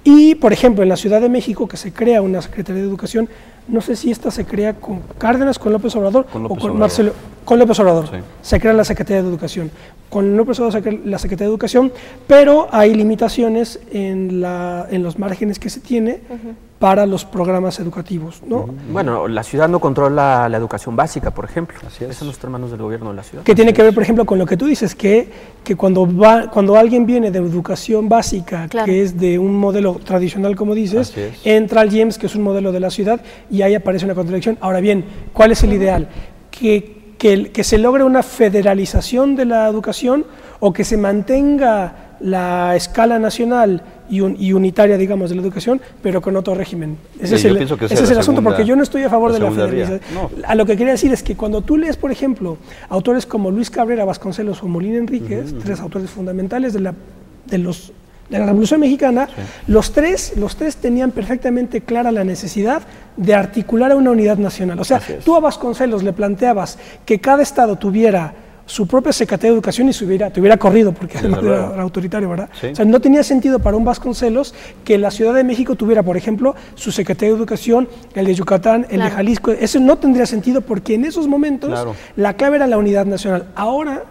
y, por ejemplo, en la Ciudad de México, que se crea una Secretaría de Educación, no sé si esta se crea con Cárdenas, con López Obrador o con Marcelo. Con López Obrador se crea la Secretaría de Educación. Con López Obrador se crea la Secretaría de Educación, pero hay limitaciones en los márgenes que se tiene para los programas educativos, ¿no? Bueno, la ciudad no controla la educación básica, por ejemplo. Eso no está en manos del gobierno de la ciudad. Que tiene que ver, por ejemplo, con lo que tú dices, que cuando alguien viene de educación básica, que es de un modelo tradicional, como dices, entra al IEMS, que es un modelo de la ciudad, y ahí aparece una contradicción. Ahora bien, ¿cuál es el ideal? Que se logre una federalización de la educación o que se mantenga la escala nacional y unitaria, digamos, de la educación, pero con otro régimen. Ese es el asunto, porque yo no estoy a favor de la federalización. No. A lo que quería decir es que cuando tú lees, por ejemplo, autores como Luis Cabrera Vasconcelos o Molina Enríquez, tres autores fundamentales de la Revolución Mexicana, los tres tenían perfectamente clara la necesidad de articular a una unidad nacional. O sea, tú a Vasconcelos le planteabas que cada estado tuviera su propia Secretaría de Educación y te hubiera corrido, porque además era autoritario, ¿verdad? O sea, no tenía sentido para un Vasconcelos que la Ciudad de México tuviera, por ejemplo, su Secretaría de Educación, el de Yucatán, el de Jalisco. Eso no tendría sentido porque en esos momentos la clave era la unidad nacional. Ahora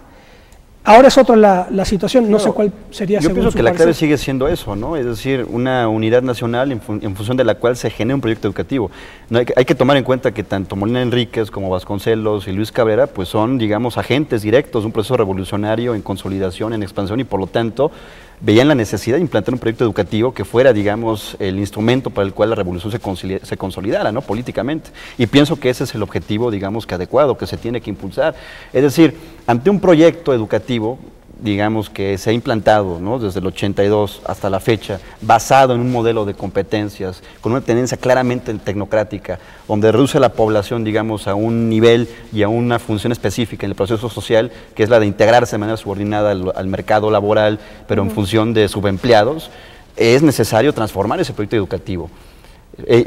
es otra la situación, no sé cuál sería. Yo pienso que la clave sigue siendo eso, ¿no? Es decir, una unidad nacional en función de la cual se genera un proyecto educativo. No, hay que tomar en cuenta que tanto Molina Enríquez como Vasconcelos y Luis Cabrera pues son, digamos, agentes directos de un proceso revolucionario en consolidación, en expansión, y por lo tanto veían la necesidad de implantar un proyecto educativo que fuera, digamos, el instrumento para el cual la revolución se consolidara, ¿no? Políticamente. Y pienso que ese es el objetivo, digamos, que adecuado, que se tiene que impulsar. Es decir, ante un proyecto educativo, digamos, que se ha implantado, ¿no? Desde el 82 hasta la fecha, basado en un modelo de competencias, con una tendencia claramente tecnocrática, donde reduce la población, digamos, a un nivel y a una función específica en el proceso social, que es la de integrarse de manera subordinada al mercado laboral, pero en función de subempleados, es necesario transformar ese proyecto educativo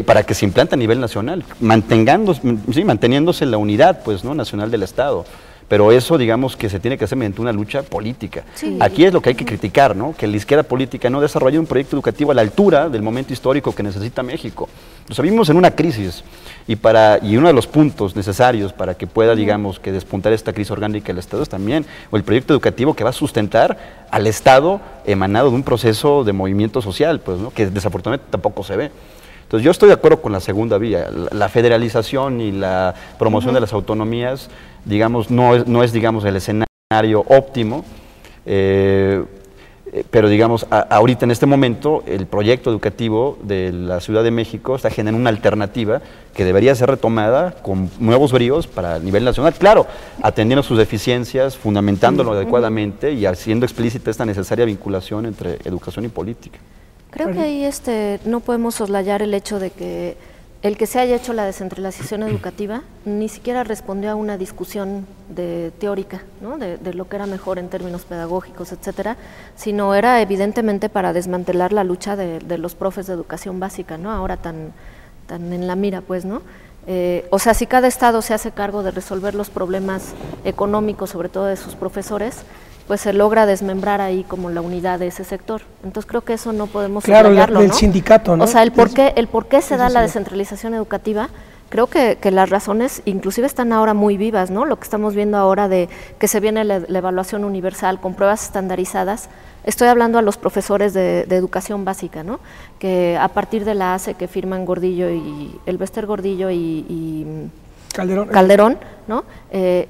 para que se implante a nivel nacional, manteniéndose la unidad, pues, ¿no? Nacional del Estado. Pero eso, digamos, que se tiene que hacer mediante una lucha política. Aquí es lo que hay que criticar, ¿no? Que la izquierda política no desarrolle un proyecto educativo a la altura del momento histórico que necesita México. O sea, vivimos en una crisis y uno de los puntos necesarios para que pueda, digamos, que despuntar esta crisis orgánica del Estado es también el proyecto educativo que va a sustentar al Estado emanado de un proceso de movimiento social, pues, ¿no? Que desafortunadamente tampoco se ve. Entonces yo estoy de acuerdo con la segunda vía, la federalización y la promoción de las autonomías, digamos, no es digamos, el escenario óptimo. Pero digamos, ahorita en este momento, el proyecto educativo de la Ciudad de México está generando una alternativa que debería ser retomada con nuevos bríos para el nivel nacional. Claro, atendiendo sus deficiencias, fundamentándolo adecuadamente y haciendo explícita esta necesaria vinculación entre educación y política. Creo que ahí no podemos soslayar el hecho de que el que se haya hecho la descentralización educativa ni siquiera respondió a una discusión teórica, ¿no? de lo que era mejor en términos pedagógicos, etcétera, sino era evidentemente para desmantelar la lucha de los profes de educación básica, ¿no? Ahora tan en la mira, pues, ¿no? O sea, si cada estado se hace cargo de resolver los problemas económicos, sobre todo de sus profesores, pues se logra desmembrar ahí como la unidad de ese sector. Entonces creo que eso no podemos soslayarlo, del sindicato, ¿no? O sea, el por qué se da la descentralización educativa, creo que las razones inclusive están ahora muy vivas, ¿no? Lo que estamos viendo ahora de que se viene la evaluación universal con pruebas estandarizadas. Estoy hablando a los profesores de educación básica, ¿no? Que a partir de la ACE que firman Gordillo y Elbester Gordillo y Calderón, ¿no?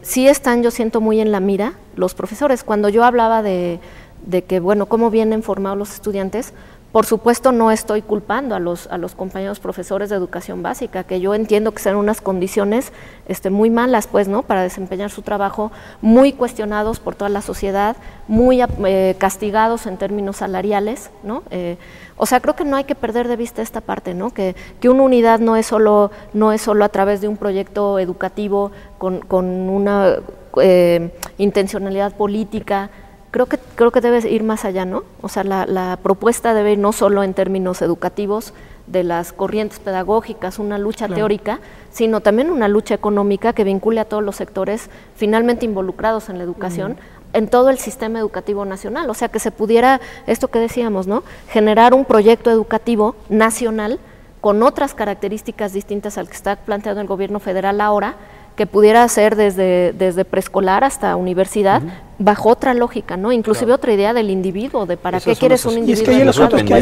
Sí están, yo siento, muy en la mira los profesores. Cuando yo hablaba de que, bueno, cómo vienen formados los estudiantes, por supuesto no estoy culpando a los compañeros profesores de educación básica, que yo entiendo que sean unas condiciones muy malas, pues, ¿no? Para desempeñar su trabajo, muy cuestionados por toda la sociedad, muy castigados en términos salariales, ¿no? O sea, creo que no hay que perder de vista esta parte, ¿no? Que una unidad no es solo a través de un proyecto educativo con una intencionalidad política. Creo que debe ir más allá, ¿no? O sea, la propuesta debe ir no solo en términos educativos, de las corrientes pedagógicas, una lucha teórica, sino también una lucha económica que vincule a todos los sectores finalmente involucrados en la educación, en todo el sistema educativo nacional. O sea, que se pudiera, esto que decíamos, ¿no? Generar un proyecto educativo nacional con otras características distintas al que está planteado el gobierno federal ahora, que pudiera ser desde preescolar hasta universidad, bajo otra lógica, ¿no? Inclusive otra idea del individuo, de para qué quieres un individuo. Y es que hay el asunto, es que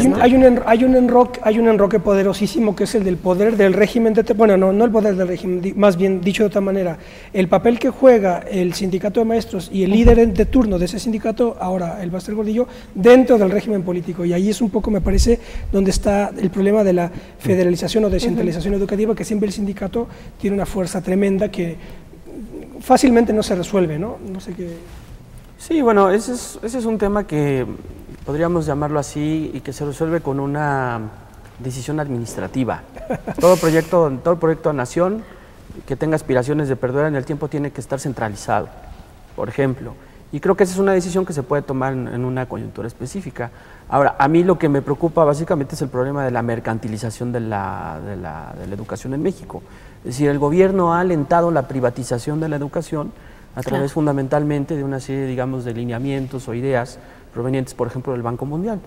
hay un enroque poderosísimo que es el del poder del régimen, bueno, no el poder del régimen, más bien dicho de otra manera, el papel que juega el sindicato de maestros y el líder de turno de ese sindicato, ahora el Elbester Gordillo, dentro del régimen político, y ahí es un poco, me parece, donde está el problema de la federalización o descentralización educativa, que siempre el sindicato tiene una fuerza tremenda que fácilmente no se resuelve, ¿no? No sé qué... Sí, bueno, ese es un tema que podríamos llamarlo así y que se resuelve con una decisión administrativa. Todo proyecto de nación que tenga aspiraciones de perdurar en el tiempo tiene que estar centralizado, por ejemplo. Y creo que esa es una decisión que se puede tomar en una coyuntura específica. Ahora, a mí lo que me preocupa básicamente es el problema de la mercantilización de la educación en México. Es decir, el gobierno ha alentado la privatización de la educación a través fundamentalmente de una serie, digamos, de lineamientos o ideas provenientes, por ejemplo, del Banco Mundial.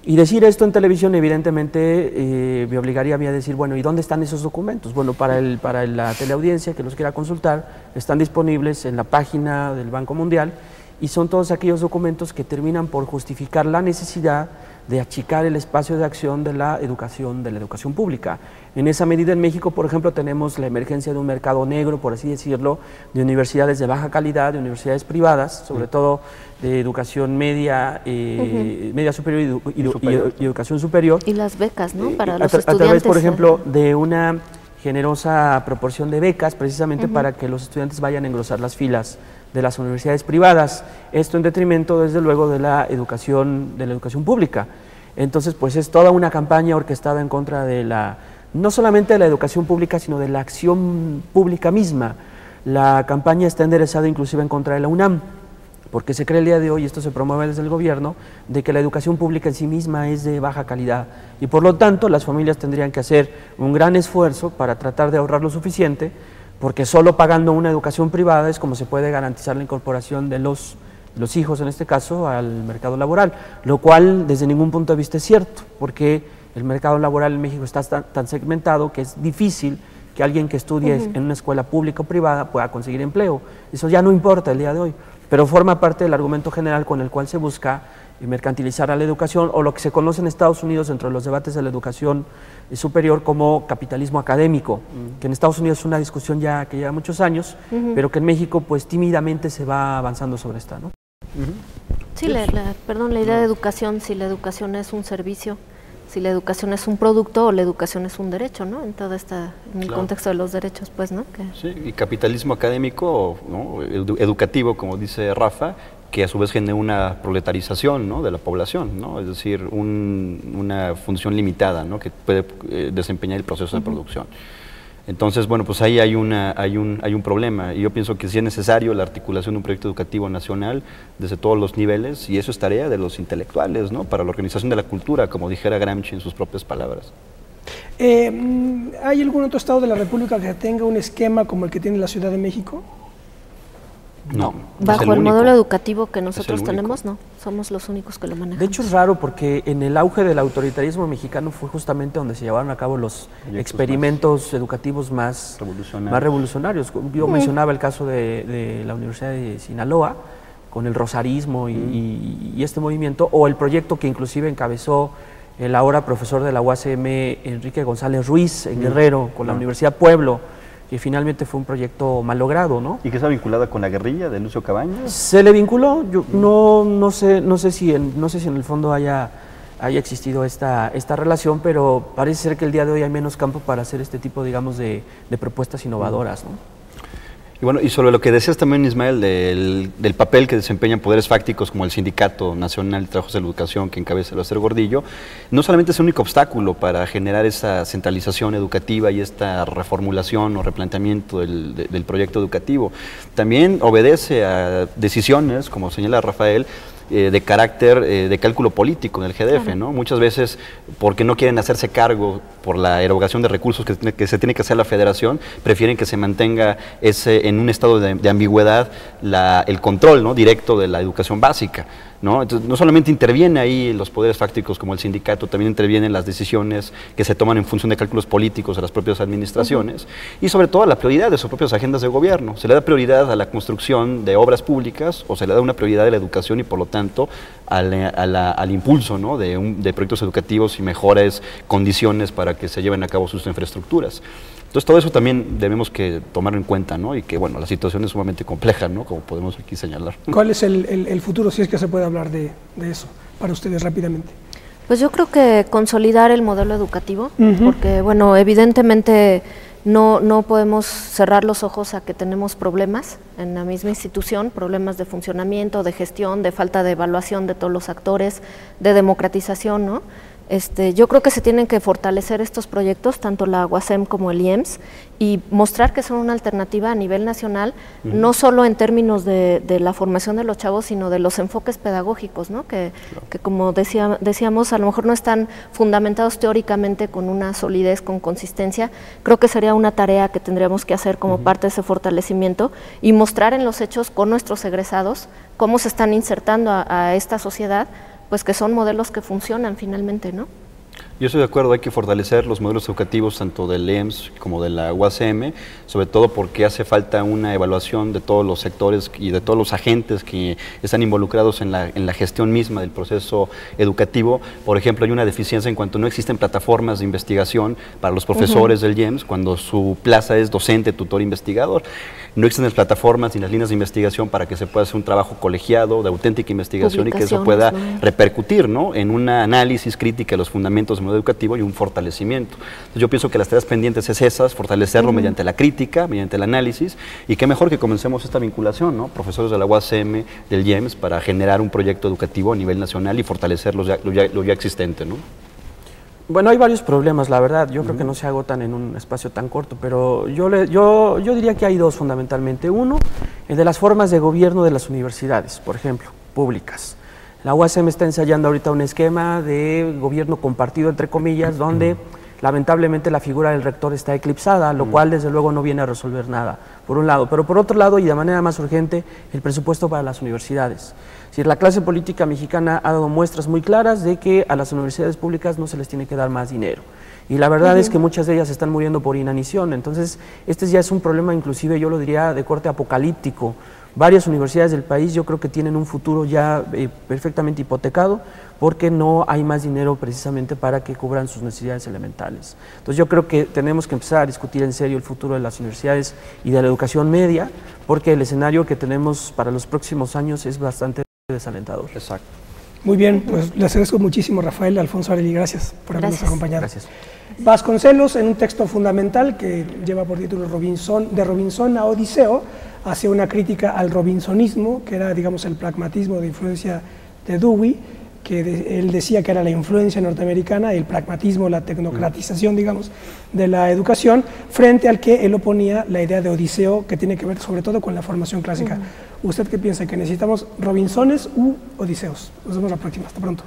Y decir esto en televisión, evidentemente, me obligaría a mí a decir, bueno, ¿y dónde están esos documentos? Bueno, para la teleaudiencia que los quiera consultar, están disponibles en la página del Banco Mundial y son todos aquellos documentos que terminan por justificar la necesidad de achicar el espacio de acción de la educación pública. En esa medida en México, por ejemplo, tenemos la emergencia de un mercado negro, por así decirlo, de universidades de baja calidad, de universidades privadas, sobre todo de educación media, media superior y educación superior. Y las becas, ¿no? Para los estudiantes. A través, por ejemplo, de una generosa proporción de becas, precisamente para que los estudiantes vayan a engrosar las filas de las universidades privadas, esto en detrimento desde luego de la educación pública. Entonces, pues es toda una campaña orquestada en contra de no solamente de la educación pública, sino de la acción pública misma. La campaña está enderezada inclusive en contra de la UNAM, porque se cree el día de hoy, y esto se promueve desde el gobierno, de que la educación pública en sí misma es de baja calidad y por lo tanto las familias tendrían que hacer un gran esfuerzo para tratar de ahorrar lo suficiente, porque solo pagando una educación privada es como se puede garantizar la incorporación de los hijos, en este caso, al mercado laboral, lo cual desde ningún punto de vista es cierto, porque el mercado laboral en México está tan segmentado que es difícil que alguien que estudie en una escuela pública o privada pueda conseguir empleo. Eso ya no importa el día de hoy, pero forma parte del argumento general con el cual se busca mercantilizar a la educación, o lo que se conoce en Estados Unidos dentro de los debates de la educación superior como capitalismo académico, que en Estados Unidos es una discusión ya que lleva muchos años, pero que en México pues tímidamente se va avanzando sobre esta, ¿no? Sí, la idea de educación, si la educación es un servicio, si la educación es un producto o la educación es un derecho, ¿no? En todo en el contexto de los derechos, pues, ¿no? Sí, y capitalismo académico, ¿no? Educativo, como dice Rafa, que a su vez genera una proletarización, ¿no?, de la población, ¿no? Es decir, una función limitada, ¿no?, que puede desempeñar el proceso de producción. Entonces, bueno, pues ahí hay un problema, y yo pienso que sí es necesario la articulación de un proyecto educativo nacional desde todos los niveles, y eso es tarea de los intelectuales, ¿no?, para la organización de la cultura, como dijera Gramsci en sus propias palabras. ¿Hay algún otro estado de la República que tenga un esquema como el que tiene la Ciudad de México? No. Bajo el modelo educativo que nosotros tenemos, no, somos los únicos que lo manejamos. De hecho es raro porque en el auge del autoritarismo mexicano fue justamente donde se llevaron a cabo los experimentos educativos más revolucionarios. Yo mencionaba el caso de la Universidad de Sinaloa, con el rosarismo y este movimiento, o el proyecto que inclusive encabezó el ahora profesor de la UACM, Enrique González Ruiz, en Guerrero, con la Universidad Pueblo, que finalmente fue un proyecto malogrado, ¿no? ¿Y que está vinculada con la guerrilla de Lucio Cabañas? Se le vinculó, yo no sé si en el fondo haya existido esta relación, pero parece ser que el día de hoy hay menos campo para hacer este tipo, digamos, de propuestas innovadoras, ¿no? Y bueno, y sobre lo que decías también, Ismael, del papel que desempeñan poderes fácticos como el Sindicato Nacional de Trabajos de la Educación, que encabeza el Aster Gordillo, no solamente es el único obstáculo para generar esa centralización educativa y esta reformulación o replanteamiento del proyecto educativo, también obedece a decisiones, como señala Rafael, de carácter de cálculo político en el GDF, ¿no? Muchas veces porque no quieren hacerse cargo por la erogación de recursos que se tiene que hacer la federación, prefieren que se mantenga en un estado de ambigüedad el control, ¿no?, directo de la educación básica, ¿no? Entonces, no solamente interviene ahí los poderes fácticos como el sindicato, también intervienen las decisiones que se toman en función de cálculos políticos de las propias administraciones y sobre todo la prioridad de sus propias agendas de gobierno. Se le da prioridad a la construcción de obras públicas o se le da una prioridad a la educación y por lo tanto al impulso, ¿no?, de proyectos educativos y mejores condiciones para que se lleven a cabo sus infraestructuras. Entonces todo eso también debemos que tomarlo en cuenta, ¿no? Y que bueno, la situación es sumamente compleja, ¿no?, como podemos aquí señalar. ¿Cuál es el futuro, si es que se puede hablar de eso, para ustedes rápidamente? Pues yo creo que consolidar el modelo educativo, porque bueno, evidentemente no podemos cerrar los ojos a que tenemos problemas en la misma institución, problemas de funcionamiento, de gestión, de falta de evaluación de todos los actores, de democratización, ¿no? Yo creo que se tienen que fortalecer estos proyectos, tanto la UACM como el IEMS, y mostrar que son una alternativa a nivel nacional, no solo en términos de la formación de los chavos, sino de los enfoques pedagógicos, ¿no? Que como decíamos, a lo mejor no están fundamentados teóricamente con una solidez, con consistencia. Creo que sería una tarea que tendríamos que hacer como parte de ese fortalecimiento y mostrar en los hechos con nuestros egresados cómo se están insertando a esta sociedad, pues que son modelos que funcionan finalmente, ¿no? Yo estoy de acuerdo, hay que fortalecer los modelos educativos tanto del EMS como de la UACM, sobre todo porque hace falta una evaluación de todos los sectores y de todos los agentes que están involucrados en la gestión misma del proceso educativo. Por ejemplo, hay una deficiencia en cuanto no existen plataformas de investigación para los profesores del IEMS cuando su plaza es docente, tutor, investigador. No existen las plataformas ni las líneas de investigación para que se pueda hacer un trabajo colegiado de auténtica investigación y que eso pueda repercutir, ¿no?, en un análisis crítica de los fundamentos del modelo educativo y un fortalecimiento. Entonces, yo pienso que las tareas pendientes es esas, fortalecerlo mediante la crítica, mediante el análisis, y qué mejor que comencemos esta vinculación, ¿no?, profesores de la UACM, del IEMS, para generar un proyecto educativo a nivel nacional y fortalecer lo ya existente, ¿no? Bueno, hay varios problemas, la verdad. Yo creo que no se agotan en un espacio tan corto, pero yo diría que hay dos fundamentalmente. Uno, el de las formas de gobierno de las universidades, por ejemplo, públicas. La UACM está ensayando ahorita un esquema de gobierno compartido, entre comillas, donde lamentablemente la figura del rector está eclipsada, lo cual desde luego no viene a resolver nada, por un lado. Pero por otro lado, y de manera más urgente, el presupuesto para las universidades. Es decir, la clase política mexicana ha dado muestras muy claras de que a las universidades públicas no se les tiene que dar más dinero. Y la verdad es que muchas de ellas están muriendo por inanición. Entonces, este ya es un problema, inclusive yo lo diría, de corte apocalíptico. Varias universidades del país yo creo que tienen un futuro ya perfectamente hipotecado porque no hay más dinero precisamente para que cubran sus necesidades elementales. Entonces yo creo que tenemos que empezar a discutir en serio el futuro de las universidades y de la educación media, porque el escenario que tenemos para los próximos años es bastante desalentador. Exacto. Muy bien, pues les agradezco muchísimo, Rafael, Alfonso Arelli, gracias por habernos acompañado. Gracias. Vasconcelos, en un texto fundamental que lleva por título de Robinson a Odiseo, hace una crítica al robinsonismo, que era, digamos, el pragmatismo de influencia de Dewey, que él decía que era la influencia norteamericana, el pragmatismo, la tecnocratización, digamos, de la educación, frente al que él oponía la idea de Odiseo, que tiene que ver sobre todo con la formación clásica. ¿Usted qué piensa? ¿Que necesitamos Robinsones u Odiseos? Nos vemos la próxima. Hasta pronto.